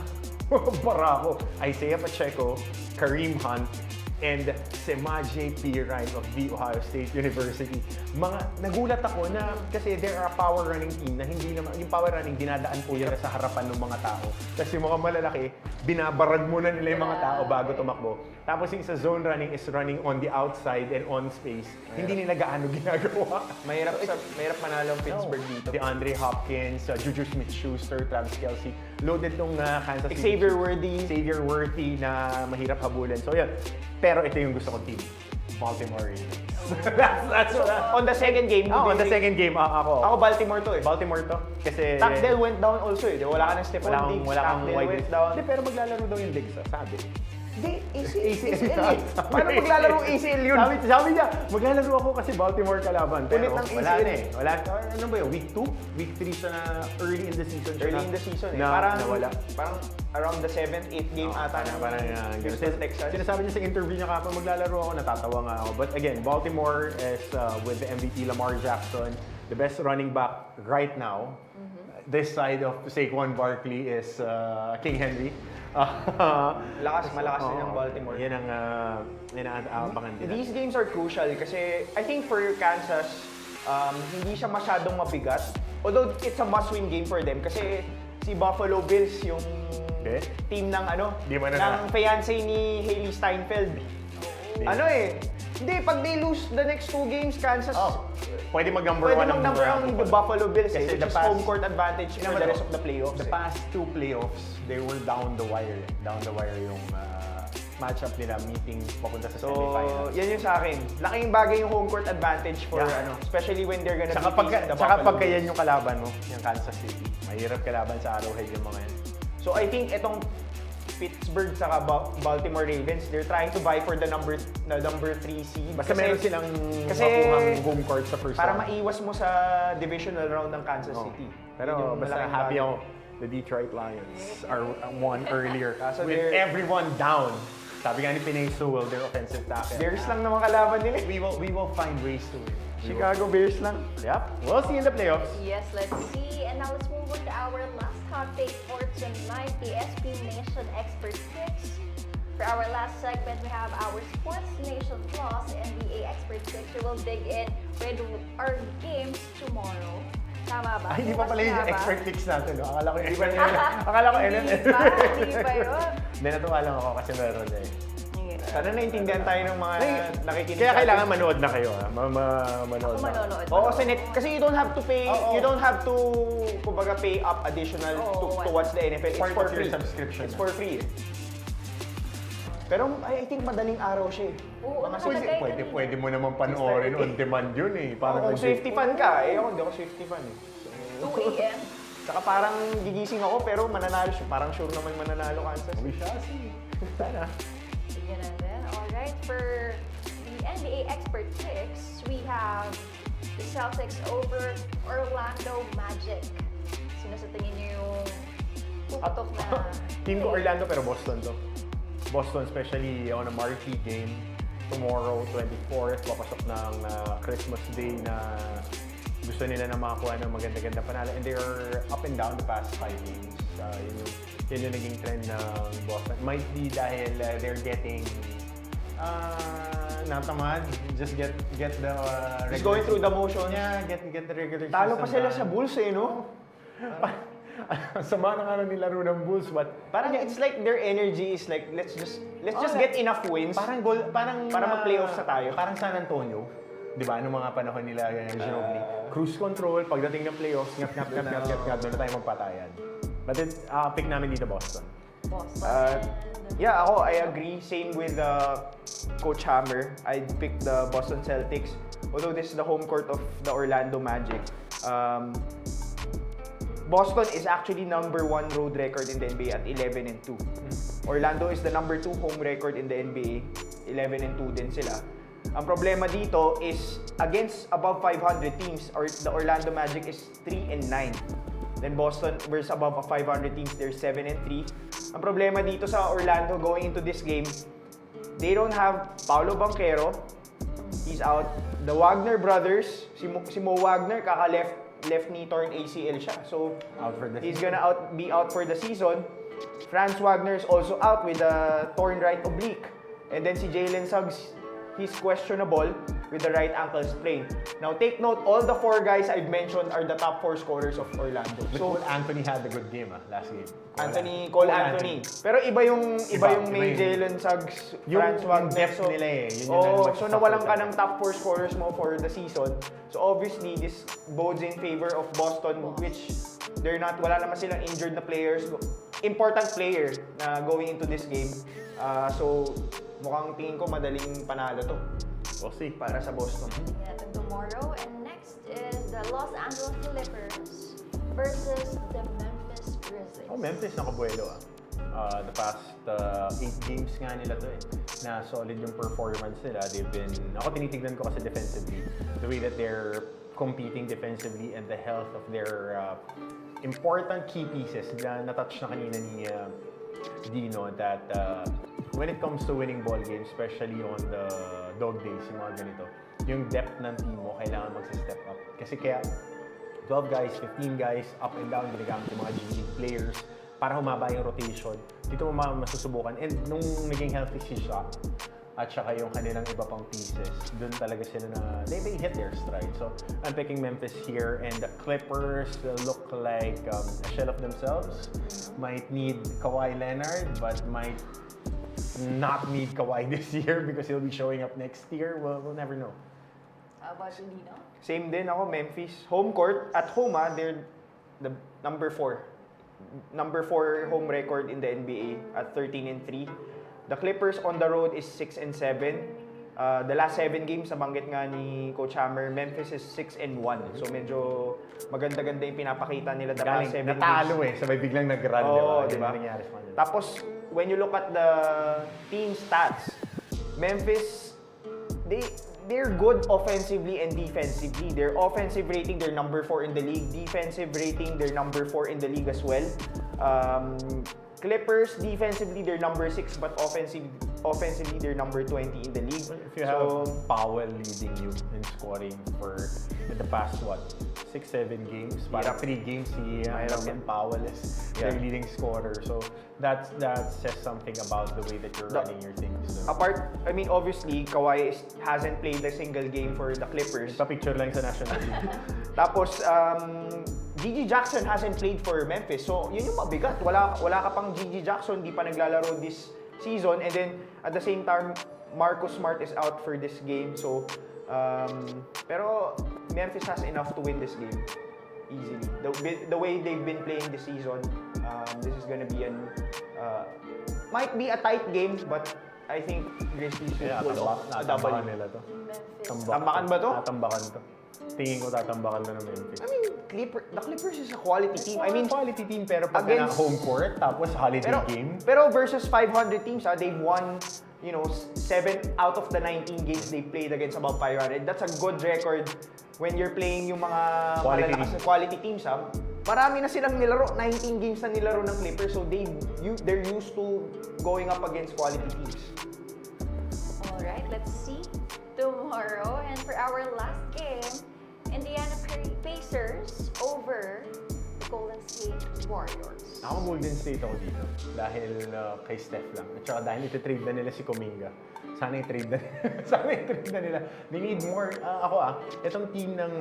barako. Isaiah Pacheco, Kareem Hunt, and Semaje Perine of The Ohio State University. Nagulat ako na kasi there are a power running team na hindi naman, yung power running dinadaan po yan sa harapan ng mga tao. Kasi yung mga malalaki, binabarag muna nila yung mga tao bago tumakbo. Tapos yung sa zone running is running on the outside and on space. Hindi nila gaano ginagawa. Mahirap manalo ang Pittsburgh dito. The Andre Hopkins, Juju Smith-Schuster, Travis Kelce. Loaded tong Kansas City. Xavier Worthy na mahirap habulin. So yun. Pero ito yung gusto kong team. Baltimore Ravens. that's On the second game, on the second game, ako. Ako Baltimore to eh. Baltimore to. Kasi... Takdale went down also eh. Wala ka ng Stephon Diggs. wala kang Takdale wide went down. Hindi, pero maglalaro daw yung Diggs, sabi. Hindi, ACL. ACL eh. Paano maglalaro ACL yun? Sabi niya, maglalaro ako kasi Baltimore kalaban. Ulit Pero ng wala ACL. na eh. Wala. Ano ba yun? Week 2? Week 3 siya na early in the season siya Early in the season eh. na, Parang, nawala. parang around the 7th, 8th game ata. Parang Houston ganun. Texans. Sinasabi niya sa interview niya kapag maglalaro ako, natatawa nga ako. But again, Baltimore is with the MVP Lamar Jackson, the best running back right now. This side of Saquon Barkley is King Henry. Malakas din ang Baltimore. Yan ang inaabangan nila. These games are crucial kasi I think for Kansas, hindi siya masyadong mabigat. Although it's a must-win game for them kasi si Buffalo Bills yung team ng Di mo ng fiancé ni Hailey Steinfeld. Hindi, pag they lose the next 2 games, Kansas, pwede mag-number pwede 1 mag-number ang the Buffalo Bills Kasi which is home court advantage for the rest of the playoffs. The past 2 playoffs, they were down the wire. Down the wire yung matchup nila, meeting papunta sa So, semifinals. yan yung sa akin. Laking bagay yung home court advantage for especially when they're gonna Tsaka be facing the pagka Buffalo yan Bills. yung kalaban mo, yung Kansas City. Mahirap kalaban sa Arrowhead yung mga yan. So I think itong Pittsburgh saka Baltimore Ravens, they're trying to vie for the number 3 seed. Basta meron silang kasi makuhang home court sa first para round. maiwas mo sa divisional round ng Kansas City. Pero Yun yung basta malaking happy bagay. ako. The Detroit Lions are won earlier Kaso with everyone down. Sabi nga ni Pinay Sewell, their offensive tackle. Bears lang naman kalaban nila. We will find ways to win. Chicago Bears lang. Yep. We'll see in the playoffs. Yes, let's see. And now let's move on to our last hot take for tonight, the SPNation Expert Picks. For our last segment, we have our Sports Nation Plus NBA Expert Picks. We will dig in with our games tomorrow. Tama ba? Ay, hindi pa pala yung Bukas nga ba? expert picks natin. No? Akala ko Hindi ba yun. Akala ko Hindi NFL. ba? Hindi ba yun? Hindi, natuwa lang ako kasi meron eh. Sana naintindihan tayo ng mga nakikinig. Kaya sa kailangan atin. manood na kayo. Manood Ako na. manonood. Oo, kasi you don't have to pay, Oo. you don't have to, kumbaga, pay up additional Oo, to watch the NFL. It's Part for of your free. subscription. It's for free. Pero I think madaling araw siya eh. Oo, Mga nakalagay Pwede mo naman panoorin on demand yun eh. Kung safety fan ka, ako hindi ako safety fan eh. 2 a.m. Saka parang gigising ako pero mananalo siya. Parang sure naman mananalo Kansas. We shall see. Sana. Sige na din. Alright, for the NBA expert picks, we have the Celtics over Orlando Magic. Sino sa tingin niyo yung puputok na... Team ko Orlando pero Boston to. Boston, especially on a marquee game. Tomorrow, 24th, papasok ng Christmas Day na gusto nila na makakuha ng maganda-ganda panalo. And they're up and down the past 5 games. Yun yung naging trend ng Boston. Might be dahil they're getting natamad. Just get the Just going through the motions. Yeah, get the regular season. Talo pa sila sa done. Bulls eh, no? Sama na nga nilaro ng Bulls, but Parang it's like their energy is like, let's just get enough wins. parang para mag-playoffs na tayo. Parang San Antonio. 'Di ba? Anong mga panahon nila Ginobili? Cruise control pagdating ng playoffs, ngat doon na tayo magpatayan. But then pick namin dito Boston. Boston. Yeah, ako, I agree. Same with Coach Hammer. I'd pick the Boston Celtics. Although this is the home court of the Orlando Magic. Boston is actually number 1 road record in the NBA at 11-2. Orlando is the number 2 home record in the NBA. 11-2 din sila. Ang problema dito is against above 500 teams, or the Orlando Magic is 3-9. Then Boston versus above 500 teams, they're 7-3. Ang problema dito sa Orlando going into this game, they don't have Paolo Banchero. He's out. The Wagner brothers, si Mo Wagner, left knee torn ACL siya. So, Out for the he's season. gonna be out for the season. Franz Wagner is also out with a torn right oblique. And then si Jalen Suggs, he's questionable with the right ankle sprain. Now, take note, all the 4 guys I've mentioned are the top 4 scorers of Orlando. But So, Anthony had a good game last game. Cole Anthony. Pero iba yung may Iba yung- Jalen Suggs, Yung Franz Wagner. depth nila eh. Yun yung So nag-suffer nawalan ka talaga. ng top 4 scorers mo for the season. So obviously, this bodes in favor of Boston, which wala naman silang injured na players. Important player na going into this game. So mukhang tingin ko madaling panalo to We'll see. para sa Boston. Natin tomorrow. And next is the Los Angeles Clippers versus the Memphis Grizzlies. Oh, Memphis nakabuelo The past 8 games nga nila to na solid yung performance nila. Ako tinitignan ko kasi defensively, the way that they're competing defensively and the health of their important key pieces na na-touch na kanina ni Dino, that when it comes to winning ball games, especially on the dog days, yung mga ganito, yung depth ng team mo kailangan mag-step up. Kasi kaya 12 guys, 15 guys, up and down, ginagamit yung mga G-League players para humaba yung rotation. Dito mo masusubukan. And nung naging healthy si Shaq, at saka yung kanilang iba pang pieces, dun talaga sila na they hit their stride. So, I'm picking Memphis here, and the Clippers look like a shell of themselves. Might need Kawhi Leonard, but might not need Kawhi this year because he'll be showing up next year. We'll never know. How about you, Dino? Same din ako, Memphis. Home court, at home they're the number 4. Number 4 home record in the NBA at 13-3. The Clippers on the road is 6-7. The last 7 games, nabanggit nga ni Coach Hammer, Memphis is 6-1. So medyo maganda-ganda yung pinapakita nila the past 7 games. Natalo sabay biglang nag-run, Oo, diba? diba? Tapos, when you look at the team stats, Memphis, they're good offensively and defensively. Their offensive rating, they're number 4 in the league. Defensive rating, they're number 4 in the league as well. Clippers, defensively, they're number 6, but offensively, they're number 20 in the league. If you have Powell leading you in scoring in the past, 6-7 games, para 3 games, si Myron Powell is their leading scorer. So, that says something about the way that you're running your things. Apart, obviously, Kawhi hasn't played a single game for the Clippers. Pa-picture lang sa National League. Tapos, Gigi Jackson hasn't played for Memphis. So, yun yung mabigat. Wala ka pang Gigi Jackson, di pa naglalaro this season. And then, at the same time, Marcus Smart is out for this game. So, pero Memphis has enough to win this game easily. The way they've been playing this season, this is gonna be might be a tight game, but I think Grizzlies will pull off a W. Nila to. Tambakan ba to? Tambakan to. Tingin ko tatambakan na ng Memphis. The Clippers is a quality team. Quality team, pero pag na home court, tapos holiday game. Pero versus 500 teams, they've won, 7 out of the 19 games they played against above 500. That's a good record when you're playing yung mga quality teams. Marami na silang nilaro, 19 games na nilaro ng Clippers, so they're used to going up against quality teams. Alright, let's see tomorrow. And for our last game, Indiana Pacers over the Golden State Warriors. Ako Golden State ako dito dahil kay Steph lang. At saka dahil iti-trade na nila si Kuminga. Sana i-trade na nila. They need more. Itong team ng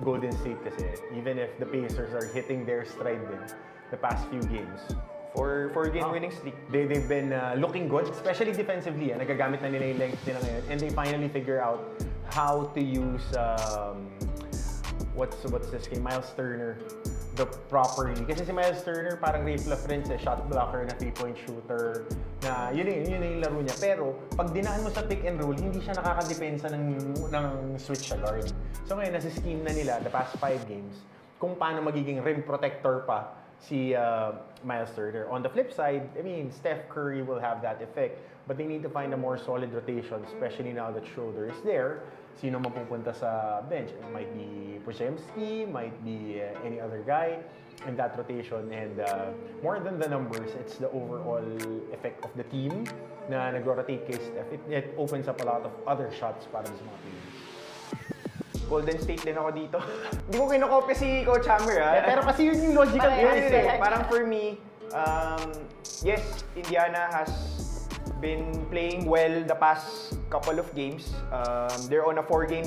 Golden State kasi, even if the Pacers are hitting their stride din the past few games, for game winning streak. They've been looking good, especially defensively. Nagagamit na nila yung length nila ngayon. And they finally figure out how to use what's this game? Miles Turner properly. Kasi si Miles Turner parang Rafe LaFrentz, shot blocker na 3-point shooter na yun yung laro niya. Pero pag dinaan mo sa pick and roll, hindi siya nakakadepensa ng switch sa guard. So ngayon, nasa scheme na nila the past 5 games kung paano magiging rim protector pa si Miles Turner. On the flip side, Steph Curry will have that effect, but they need to find a more solid rotation, especially now that Schroeder is there. Sino mapupunta sa bench? It might be Podziemski, might be any other guy in that rotation. And more than the numbers, it's the overall effect of the team na nag-rotate kay Steph. It opens up a lot of other shots para sa mga players. Golden State din ako dito. Hindi ko kinokopya si Coach Hammer, Pero kasi yun yung logical answer. Parang for me, yes, Indiana has been playing well the past couple of games. They're on a 4-game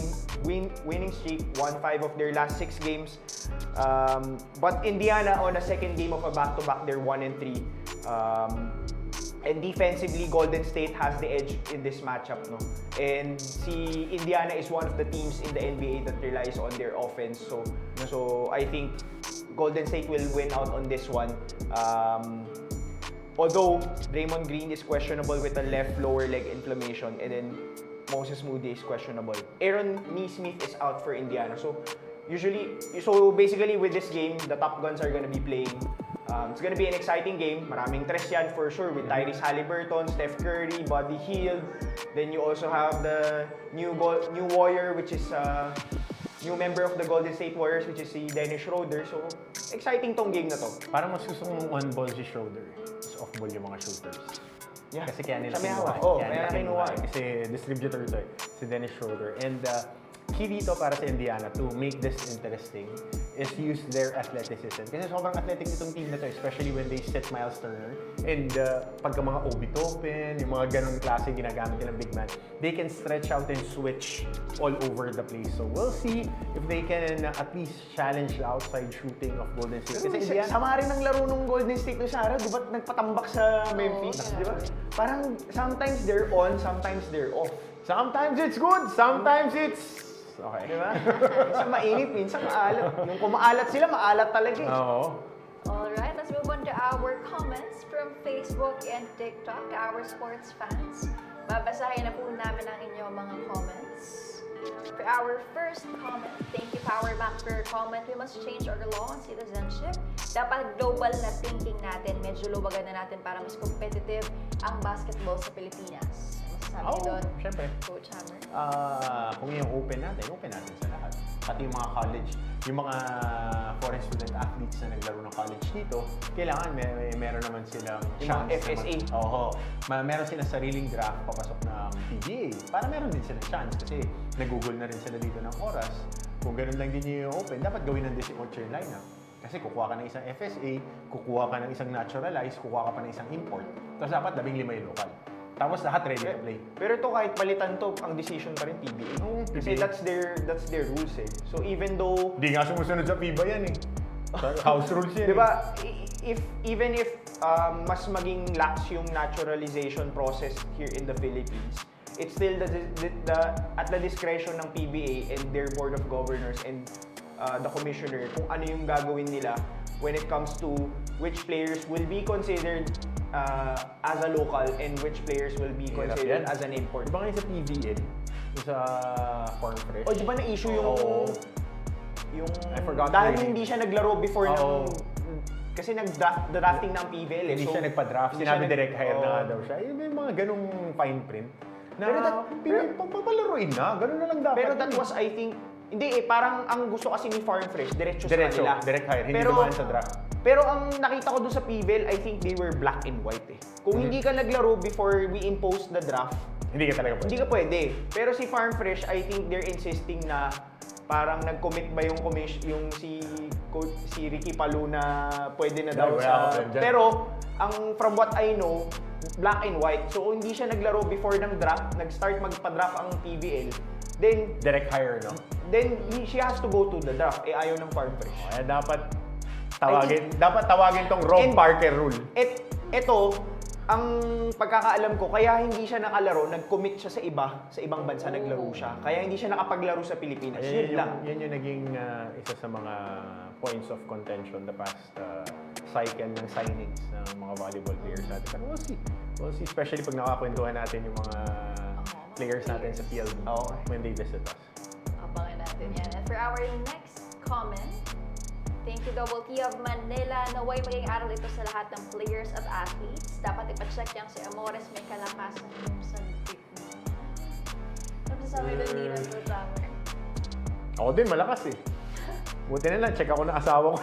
winning streak, won 5 of their last 6 games. But Indiana on a second game of a back-to-back, they're 1-3. And defensively, Golden State has the edge in this matchup, no? And si Indiana is one of the teams in the NBA that relies on their offense. So I think Golden State will win out on this one. Although Draymond Green is questionable with a left lower leg inflammation, and then Moses Moody is questionable. Aaron Nesmith is out for Indiana. So basically with this game, the top guns are gonna be playing It's gonna be an exciting game. Maraming tres yan for sure with Tyrese Haliburton, Steph Curry, Buddy Hield. Then you also have the new Warrior, which is new member of the Golden State Warriors, which is si Dennis Schroeder. So, exciting tong game na to. Parang mas gusto kong on-ball si Schroeder. Mas off-ball yung mga shooters. Yeah. Kasi kaya nila Siya may kinuha. hawak. Oh, Kaya nila kaya kinuha. kinuha. Kasi distributor to eh, si Dennis Schroeder. And key dito para sa Indiana to make this interesting is use their athleticism. Kasi sobrang athletic itong team na to, especially when they set Miles Turner. And pagka mga Obi Toppin, yung mga ganong klase ginagamit nilang big man, they can stretch out and switch all over the place. So we'll see if they can at least challenge the outside shooting of Golden State. Kasi Indiana, Sama rin ang laro ng Golden State no Sarah, di ba nagpatambak sa Memphis, di ba? Parang sometimes they're on, sometimes they're off. sometimes it's good, sometimes it's okay. Di ba? Minsan mainit, minsan maalat. Yung kung maalat sila, maalat talaga eh. Oo. Alright, let's move on to our comments from Facebook and TikTok, our sports fans. Babasahin na po namin ang inyong mga comments. For our first comment, thank you Powerbank for your comment. We must change our law on citizenship. Dapat global na thinking natin, medyo luwagan na natin para mas competitive ang basketball sa Pilipinas. Masasabi niyo doon, Siyempre. Coach Hammer? Kung yung open natin sa lahat. Pati yung mga college, yung mga foreign student athletes na naglaro ng college dito, kailangan meron naman silang Yung mga chance. FSA. Meron silang sariling draft papasok ng PBA. Para meron din silang chance kasi nagugol na rin sila dito ng oras. Kung ganun lang din yung open, dapat gawin ng 18 yung lineup. Kasi kukuha ka ng isang FSA, kukuha ka ng isang naturalized, kukuha ka pa ng isang import. Tapos dapat 15 yung local. Tapos lahat ready to play. Pero ito kahit palitan to, ang decision pa rin PBA. Kasi PBA. that's their rules eh. So even though, Hindi nga sumusunod sa FIBA yan eh. House rules yan. di ba, even if mas maging lax yung naturalization process here in the Philippines, it's still at the discretion ng PBA and their board of governors and the commissioner kung ano yung gagawin nila when it comes to which players will be considered as a local and which players will be Hirap considered yan. as an import. Di ba ngayon sa PBL, yung sa Farm Fresh? O di ba na-issue yung Oo. yung I forgot dahil the name. hindi siya naglaro before Oo. kasi nag-drafting ng PBL eh. Hindi So, siya nagpa-draft. hindi Sinabi siya direct hire na Oo. nga daw siya. Yung may mga ganong fine print. Na Pero pagpapalaruin na, ganun na lang dapat. Pero that was, I think, hindi eh, parang ang gusto kasi ni Farm Fresh, diretso sa Diretso, kanila. direct hire. Hindi Pero- dumaan sa draft. Pero ang nakita ko doon sa PBL, I think they were black and white eh. Kung hindi ka naglaro before we imposed the draft, Hindi ka talaga pwede. hindi ka pwede. Pero si Farm Fresh, I think they're insisting na parang nag-commit ba yung si Ricky Palu na pwede na daw Wala sa... ka dyan. Pero from what I know, black and white. So hindi siya naglaro before ng draft, nag-start magpa-draft ang PBL. Then Direct hire, no? she has to go to the draft. Eh ayaw ng Farm Fresh. Kaya dapat tawagin tong Rob And- Parker rule. Ito, ang pagkakaalam ko, kaya hindi siya nakalaro, nag-commit siya sa ibang bansa, naglaro siya. Kaya hindi siya nakapaglaro sa Pilipinas. Yun lang. Yan yung naging isa sa mga points of contention the past cycle ng signings ng mga volleyball players natin. Pero we'll see. We'll see, especially pag nakakwentuhan natin yung mga players natin sa PLB when they visit us. Abangan natin yan. And for our next comment, thank you Double T of Manila. Naway maging aral ito sa lahat ng players at athletes. Dapat ipacheck niyang si Amores may kalakasan yung sa tip niya. Ano sabi doon dito sa drama? Ako din, malakas eh. Buti na lang, check ako ng asawa ko.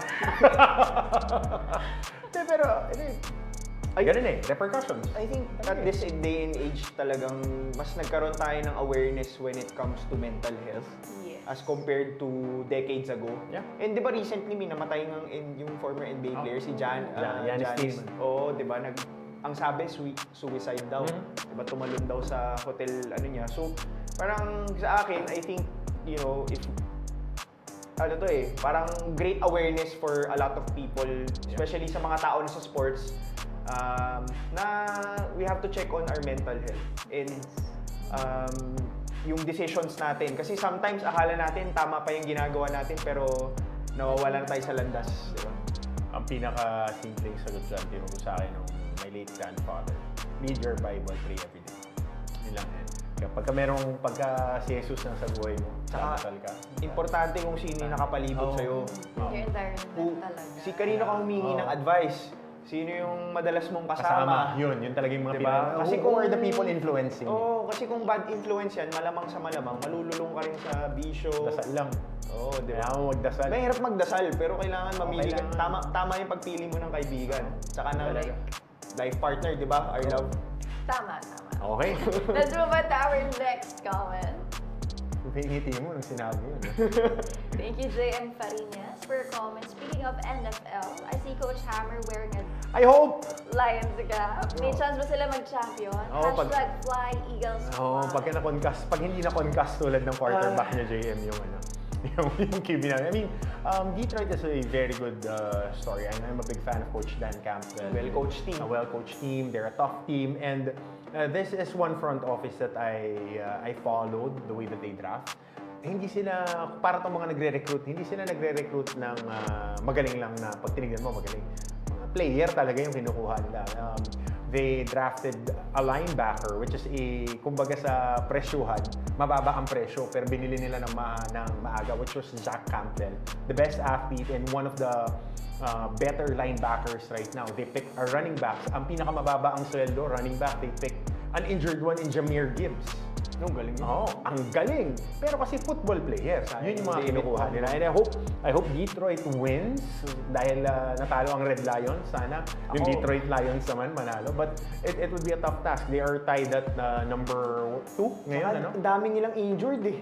Pero, ganun eh, repercussions. I think at this day and age talagang mas nagkaroon tayo ng awareness when it comes to mental health Yes. as compared to decades ago. Yeah. And di ba recently may namatay ng yung former NBA player si Giannis Giannis. Tillman. Oo, di ba ang sabi suicide daw. Di ba tumalon daw sa hotel niya. So parang sa akin I think if parang great awareness for a lot of people, especially sa mga tao na sa sports, na we have to check on our mental health and yung decisions natin. Kasi sometimes akala natin tama pa yung ginagawa natin pero nawawala na tayo sa landas. Di ba? Ang pinaka-simpleng sagot dyan, tinuro sa akin ng my late grandfather, read your Bible, pray every day. Yun lang yan. Pagka si Jesus na sa buhay mo, Tsaka, dasal ka. importante kung sino yung nakapalibot Oo. sa'yo. Your environment talaga. Si kanino ka humingi ng advice? Sino yung madalas mong kasama? Yun talaga yung mga Diba? Kasi who are kung- the people influencing you? Oo, kasi kung bad influence yan, malamang sa malamang, malululong ka rin sa bisyo. Dasal lang. Oo, di ba? Kailangan mo magdasal. Mahirap magdasal, pero kailangan mamili ka. kailangan. Tama yung pagpili mo ng kaibigan. Tsaka ng Talaga. life partner, di ba? Our love. Tama. Okay. Let's move on to our next comment. Pingiti mo nung sinabi yun. Thank you, JM Farinas, for your comment. Speaking of NFL, I see Coach Hammer wearing a I hope! Lions cap. May chance ba sila mag-champion? Oo, Hashtag fly, Eagles Oo, fly. pag hindi na-concuss tulad ng quarterback niya, JM, yung yung QB namin. I mean, Detroit is a very good story. I'm a big fan of Coach Dan Campbell. Well-coached team. A well-coached team. They're a tough team. And this is one front office that I followed, the way that they draft. Hindi sila, para itong mga nagre-recruit, hindi sila nagre-recruit ng magaling lang na, pag tinignan mo, magaling. Mga player talaga yung kinukuha nila. They drafted a linebacker, which is kumbaga sa presyuhan, mababa ang presyo, pero binili nila ng maaga, which was Jack Campbell, the best athlete and one of the better linebackers right now. They picked a running back. Ang pinakamababa ang sweldo, running back, they picked an injured one in Jameer Gibbs. No, galing yun. Oo, ang galing. Pero kasi football player, yun yung mga David kinukuha nila. And I hope Detroit wins dahil natalo ang Red Lions. Sana yung Ako- Detroit Lions naman manalo. But it would be a tough task. They are tied at number 2 ngayon, ano? Ang dami nilang injured eh.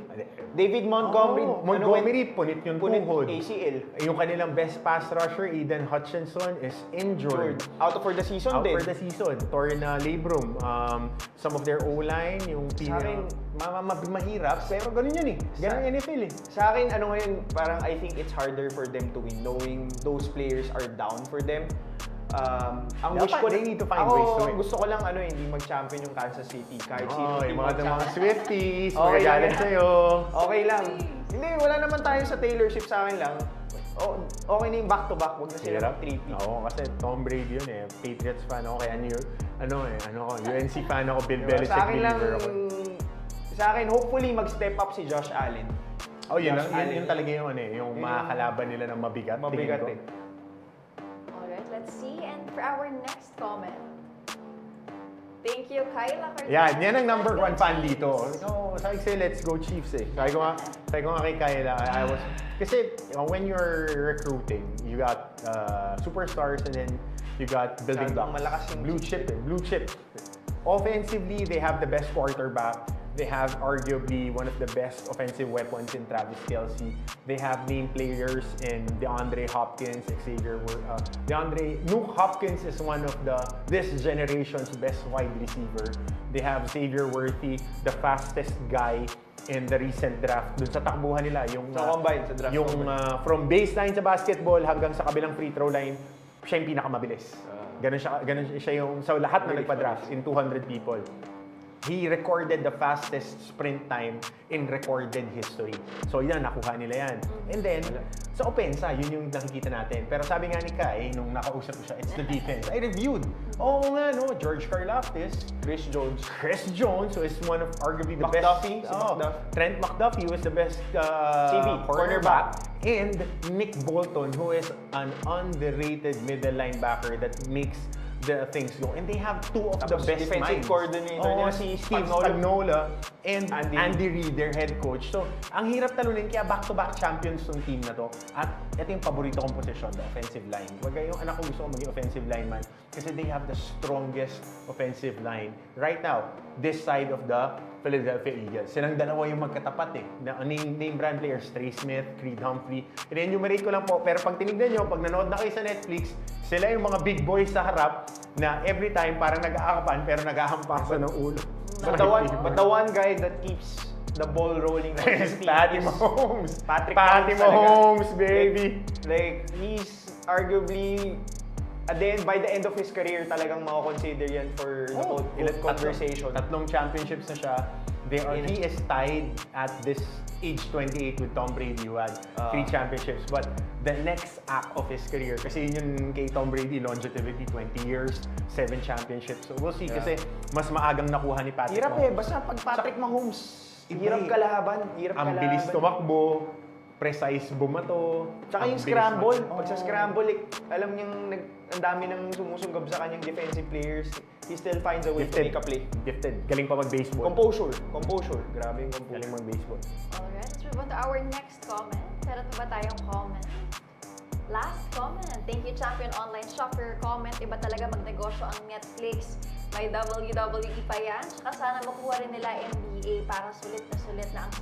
David Montgomery. Oo, Montgomery, punit yung punit tuhod. ACL. Yung kanilang best pass rusher, Eden Hutchinson, is injured. Out for the season Out din. for the season. Torn na labrum. Some of their O-line, yung Sa akin, mahirap, pero ganun yun eh. Ganun yung NFL eh. Sa akin, ano ngayon, parang I think it's harder for them to win knowing those players are down for them. Ang Dapat wish ko they need to find ako, ways to win. gusto ko lang hindi mag-champion yung Kansas City. Kahit sino Oh, team yung mga mag-champion. Swifties, Okay magagalit lang. sa'yo. Okay lang. Hindi, wala naman tayo sa Taylorship sa akin lang. Okay na yung back-to-back. Huwag na sila Hirap. mag-3-peat. Oo, kasi Tom Brady yun eh. Patriots fan ako, kaya UNC fan ako, Bill Diba? Belichick Sa akin lang, believer ako. sa akin, hopefully mag-step up si Josh Allen. Oh, yun Josh Allen. yun talaga yung yung Yun makakalaban nila ng mabigat. Mabigat tingin eh. ko. Alright, let's see. And for our next comment. Thank you, Kyla. Yan ang number Let's go 1 fan Chiefs. dito. Sabi ko sa'yo, let's go Chiefs eh. Sabi ko nga kay Kyla, kasi when you're recruiting, you got superstars and then you got building Masyadong blocks. malakas yung Blue chip. Offensively, they have the best quarterback. They have arguably one of the best offensive weapons in Travis Kelce. They have name players in DeAndre Hopkins, Nuke Hopkins is one of this generation's best wide receiver. They have Xavier Worthy, the fastest guy in the recent draft. Dun sa takbuhan nila, yung Sa combine, sa draft yung combine. from baseline sa basketball hanggang sa kabilang free throw line, siya yung pinakamabilis. Ganun siya yung sa lahat na Mabilis, nagpa-draft in 200 people. He recorded the fastest sprint time in recorded history. So yan, nakuha nila yan. And then, sa opensa, yun yung nakikita natin. Pero sabi nga ni Kai, nung nakausap ko siya, it's the defense. I reviewed. Oo nga, no? George Karlaftis, Chris Jones. who is one of arguably the McDuffie, best. si McDuff. Trent McDuffie was the best CB, cornerback. And Nick Bolton, who is an underrated middle linebacker that makes the things go. And they have two of the Tapos best defensive minds. coordinator Oo, nila, si si Steve Spagnuolo. Spagnuolo and Andy Andy Reid, their head coach. So, ang hirap talunin, kaya back-to-back champions tong team na to. At ito yung paborito kong posisyon, the offensive line. Wag yung anak ko gusto ko maging offensive lineman kasi they have the strongest offensive line right now, this side of the Philadelphia Eagles. Silang dalawa yung magkatapat eh. Name brand players, Trey Smith, Creed Humphrey. I-enumerate ko lang po, pero pag tinignan nyo, pag nanood na kayo sa Netflix, sila yung mga big boys sa harap na every time parang nag-aakapan pero nag-ahampasan ng ulo. But the one guy that keeps the ball rolling on his team Patty is Mahomes. Patrick Patty Mahomes talaga. Mahomes, baby. Like, he's arguably, by the end of his career, talagang mako-consider yan for the whole conversation. Tatlong championships na siya. He is tied at this age 28 with Tom Brady who had 3 championships. But the next act of his career. Kasi yun yung kay Tom Brady, longevity, 20 years, 7 championships. So we'll see kasi mas maagang nakuha ni Patrick Hirap Mahomes. basta pag Patrick Mahomes, Iba hirap eh. kalaban, hirap Ang kalaban. bilis tumakbo, precise bumato. Tsaka yung ang bilis scramble, pag sa Oo. scramble, alam niyang ang dami nang sumusunggab sa kanyang defensive players. He still finds a way to make a play. Gifted. Galing pa mag-baseball. Composure. Grabe yung Galing composure. mag-baseball. Alright, let's move on to our next comment. Meron pa ba tayong comment? Last comment. Thank you, Champion Online Shop, for your comment. Iba talaga magnegosyo ang Netflix. May WWE pa yan. Tsaka sana makuha rin nila NBA para sulit na ang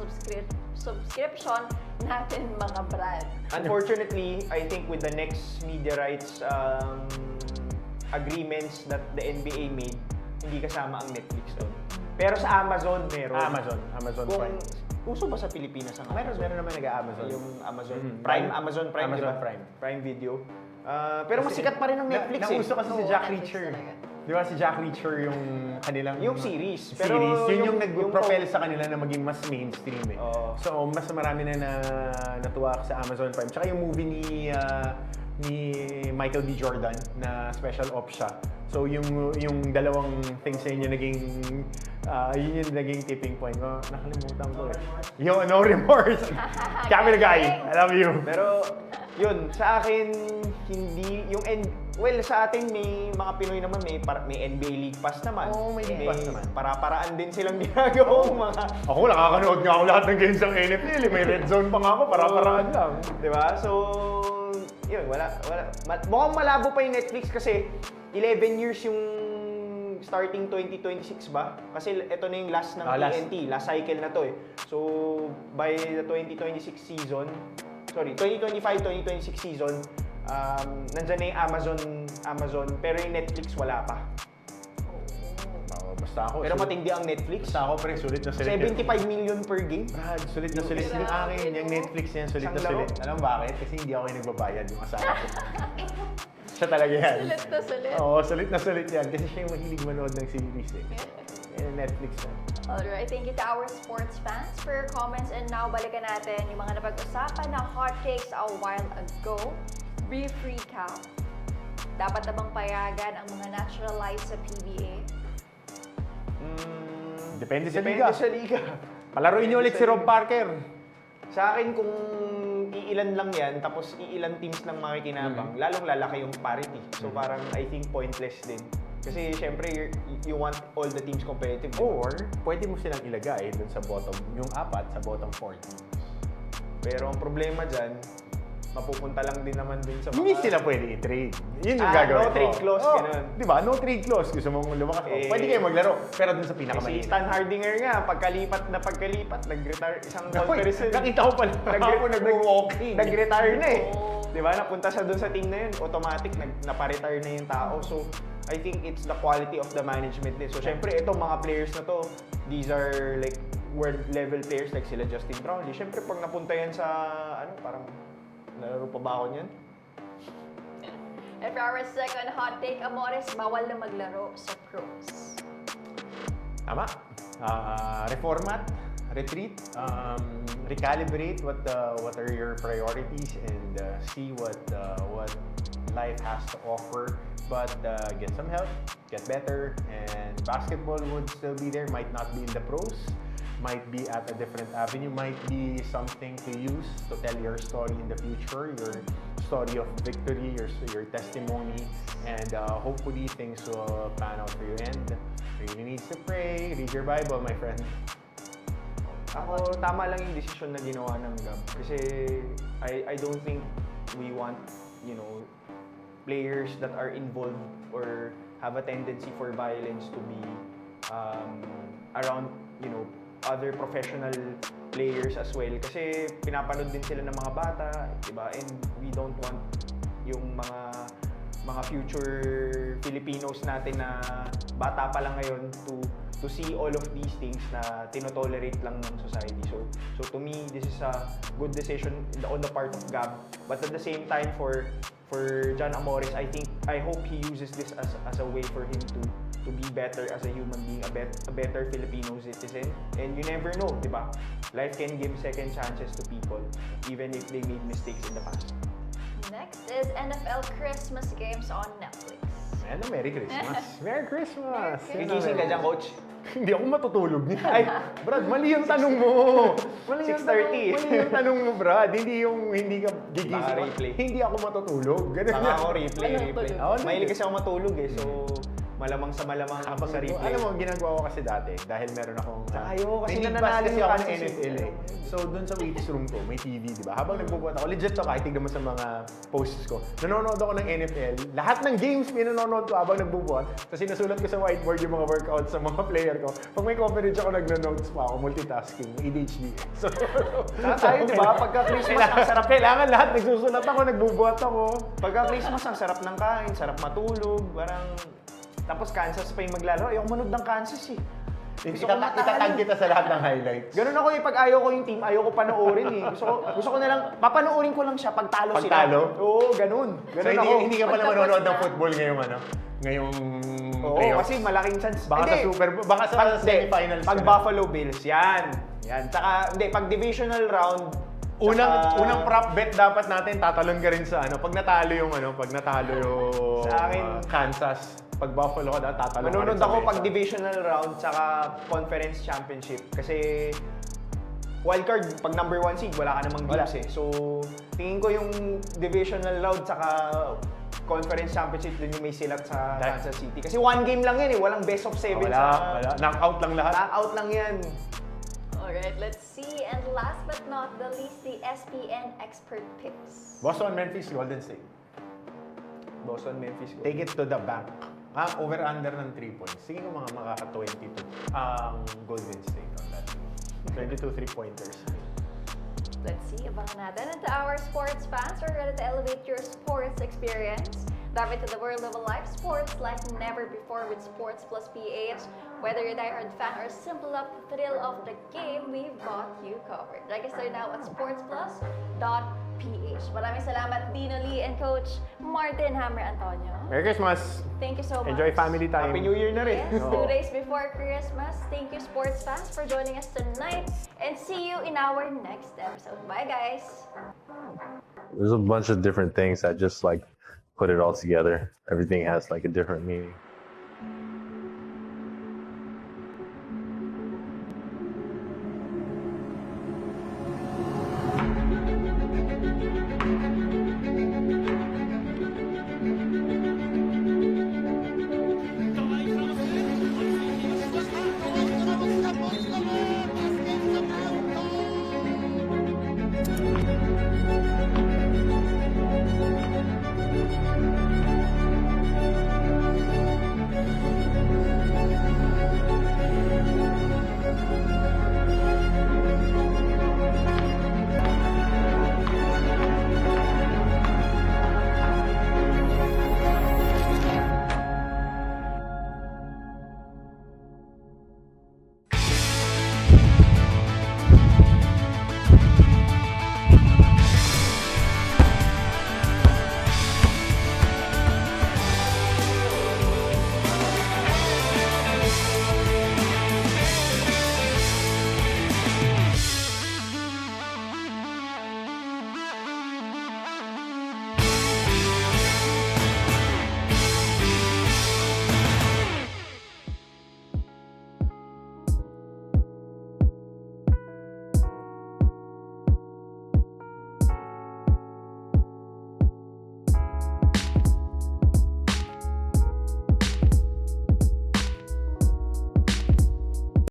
subscription natin, mga brad. Unfortunately, I think with the next media rights agreements that the NBA made, hindi kasama ang Netflix doon. Pero sa Amazon, meron. Amazon Kung Prime. uso ba sa Pilipinas ang Meron naman nag-Amazon. yung Amazon Mhm. Prime, Amazon Prime, Amazon diba? Prime. Prime Video. Pero mas sikat pa rin ang Netflix eh. Nauso kasi si Oo, Jack Netflix Reacher. talaga. Di ba si Jack Reacher yung kanilang... Yung series. Pero Yun yung yung nag-propel sa kanila na maging mas mainstream eh. Oo. So, mas marami na natuwa sa Amazon Prime. Tsaka yung movie ni Michael B. Jordan na special ops siya. So, yung dalawang things sa inyo naging... yun yung naging tipping point. Oh, nakalimutan ko eh. Yo, no remorse! Camera guy, I love you! Pero yun, sa akin hindi yung sa atin may mga Pinoy naman may NBA League Pass naman. Oo, may League Pass naman. Para-paraan din silang ginagawang mga, Ako, nakakanood nga ako lahat ng games ng NFL. May red zone pa nga ako, para-paraan lang. 'di ba? So, yun, wala. Mukhang malabo pa yung Netflix kasi 11 years yung starting 2026 ba? Kasi ito na yung last ng TNT, last cycle na to eh. So, by the 2026 season, 2025-2026 season, nandyan na yung Amazon, pero yung Netflix wala pa. Basta ako. Pero matindi ang Netflix. Basta ako, pre, sulit na sulit. 75 million per game. Brad, sulit na sulit yung akin. Yung Netflix yan, sulit na Isang laro. sulit. Alam bakit? Kasi hindi ako yung nagbabayad yung asawa ko. Siya talaga yan. Sulit na sulit. Oo, sulit na sulit yan. Kasi siya yung mahilig manood ng series eh. Netflix yan. Alright, thank you to our sports fans for your comments. And now, balikan natin yung mga napag-usapan na hot takes a while ago. Brief recap. Dapat na bang payagan ang mga naturalized sa PBA? Depende sa Depende liga. sa liga. Palaruin niyo ulit si Rob Parker. Sa akin, kung iilan lang yan, tapos iilan teams lang makikinabang, lalong lalaki yung parity. So parang I think pointless din. Kasi syempre, you want all the teams competitive. Or, pwede mo silang ilagay dun sa bottom, yung apat sa bottom 4 teams. Pero ang problema dyan, mapupunta lang din naman dun sa mga... Hindi sila pwede i-trade. Yun yung gagawin no trade clause, ganun. Di ba? No trade clause. Gusto mong lumakas. Pwede kayo maglaro. Pero dun sa Si pinakamahina. Stan Hardinger nga, pagkalipat, nag-retire isang conference. Nakita ko pala. Ako nag-walking. Nag-retire na eh. Di ba? Napunta siya dun sa team na yun. Automatic, naparetire na yung tao. So, I think it's the quality of the management din. So, syempre, itong mga players na to, these are like world level players like sila Justin Brownlee. Syempre, pag napunta yan sa, parang, nalaro pa ba ako niyan? And for our second hot take, Amores, bawal na maglaro sa pros. Tama. Reformat, retreat, recalibrate what are your priorities and see what life has to offer. But get some help, get better, and basketball would still be there. Might not be in the pros, might be at a different avenue, might be something to use to tell your story in the future, your story of victory, your testimony, and hopefully things will pan out for you. And really needs to pray, read your Bible, my friend. Ako, tama lang yung desisyon na ginawa ng Gab. Kasi I don't think we want, players that are involved or have a tendency for violence to be around, other professional players as well. Kasi pinapanood din sila ng mga bata, diba? And we don't want yung mga future Filipinos natin na bata pa lang ngayon to see all of these things na tinotolerate lang ng society. So to me, this is a good decision on the part of Gab. But at the same time, for John Amores, I hope he uses this as a way for him to be better as a human being, a better Filipino citizen. And you never know, di ba? Life can give second chances to people, even if they made mistakes in the past. next is NFL Christmas games on Netflix. Ano, Merry Christmas. Merry Christmas. Gigising ka dyan, coach. Hindi ako matutulog niya. Ay, Brad, mali yung tanong mo. Mali yung 6:30. Mali yung tanong mo, Brad. Hindi ka gigising. Baka replay. Hindi ako matutulog. Ganun Baka yan. ako replay. Oo, Mahilig kasi ako matulog eh. So, malamang sa malamang Habang sa replay. Alam mo, ginagawa ko kasi dati, dahil meron akong... Tsaka ayoko kasi may nananalo kasi yung ako ng Kansas City. NFL eh. So, dun sa waiting room ko, may TV, di ba? Habang nagbubuhat ako, legit to, kahit tignan mo sa mga posts ko, nanonood ako ng NFL. Lahat ng games, pinanonood ko habang nagbubuhat. Tapos sinusulat ko sa whiteboard yung mga workouts sa mga player ko. Pag may coverage ako, nagno-notes pa ako, multitasking, ADHD. So, tayo, di ba? Pagka Christmas, ang sarap. Kailangan lahat, nagsusulat ako, nagbubuhat ako. Pagka Christmas, ang sarap ng kain, sarap matulog, parang... Tapos Kansas pa yung maglalaro. Ayoko manood ng Kansas eh. Itatag kita sa lahat ng highlights. Ganun ako eh, pag ayaw ko yung team, ayaw ko panoorin eh. Gusto ko na lang, papanoorin ko lang siya pag talo Pag sila. talo? Oo, ganun. So, Ganun ako. hindi ka pala Pagtapos manonood ng na. football ngayong ano? Ngayong Oo, playoffs? kasi malaking chance. Baka sa Super Bowl, baka sa semifinals. Pag ka na. Buffalo Bills, yan. Yan. Tsaka, hindi, pag divisional round, Unang prop bet dapat natin, tatalon ka rin sa ano, pag natalo yung Sa akin, Kansas, pag Buffalo ka dapat tatalon ka rin manunod sa ako mesa. pag divisional round, tsaka conference championship. Kasi, wildcard, pag number 1 seed, wala ka namang games eh. So, tingin ko yung divisional round, tsaka conference championship, dun yung may silat sa Kansas City. Kasi 1 game lang yan eh, walang best of 7 Wala. Knockout lang lahat. Knockout lang yan. Alright, let's see. And last but not the least, the SPN expert picks. Boston, Memphis, Golden State. Boston, Memphis. Take it to the bank. Over-under ng 3 points. Sige ko mga makaka-22 ang Golden State on that. 22 3-pointers. Let's see, abangan natin. And to our sports fans, we're ready to elevate your sports experience. Dive into the world of live sports like never before with Sports Plus PH. Whether you're a diehard fan or simple love the thrill of the game, we've got you covered. Register now at sportsplus.ph. Maraming salamat, Dino Lee and Coach Martin Hammer Antonio. Merry Christmas! Thank you so much. Enjoy family time. Happy New Year na rin. Yes, Oo. 2 days before Christmas. Thank you, sports fans, for joining us tonight. And see you in our next episode. Bye, guys! There's a bunch of different things that just like put it all together. Everything has like a different meaning.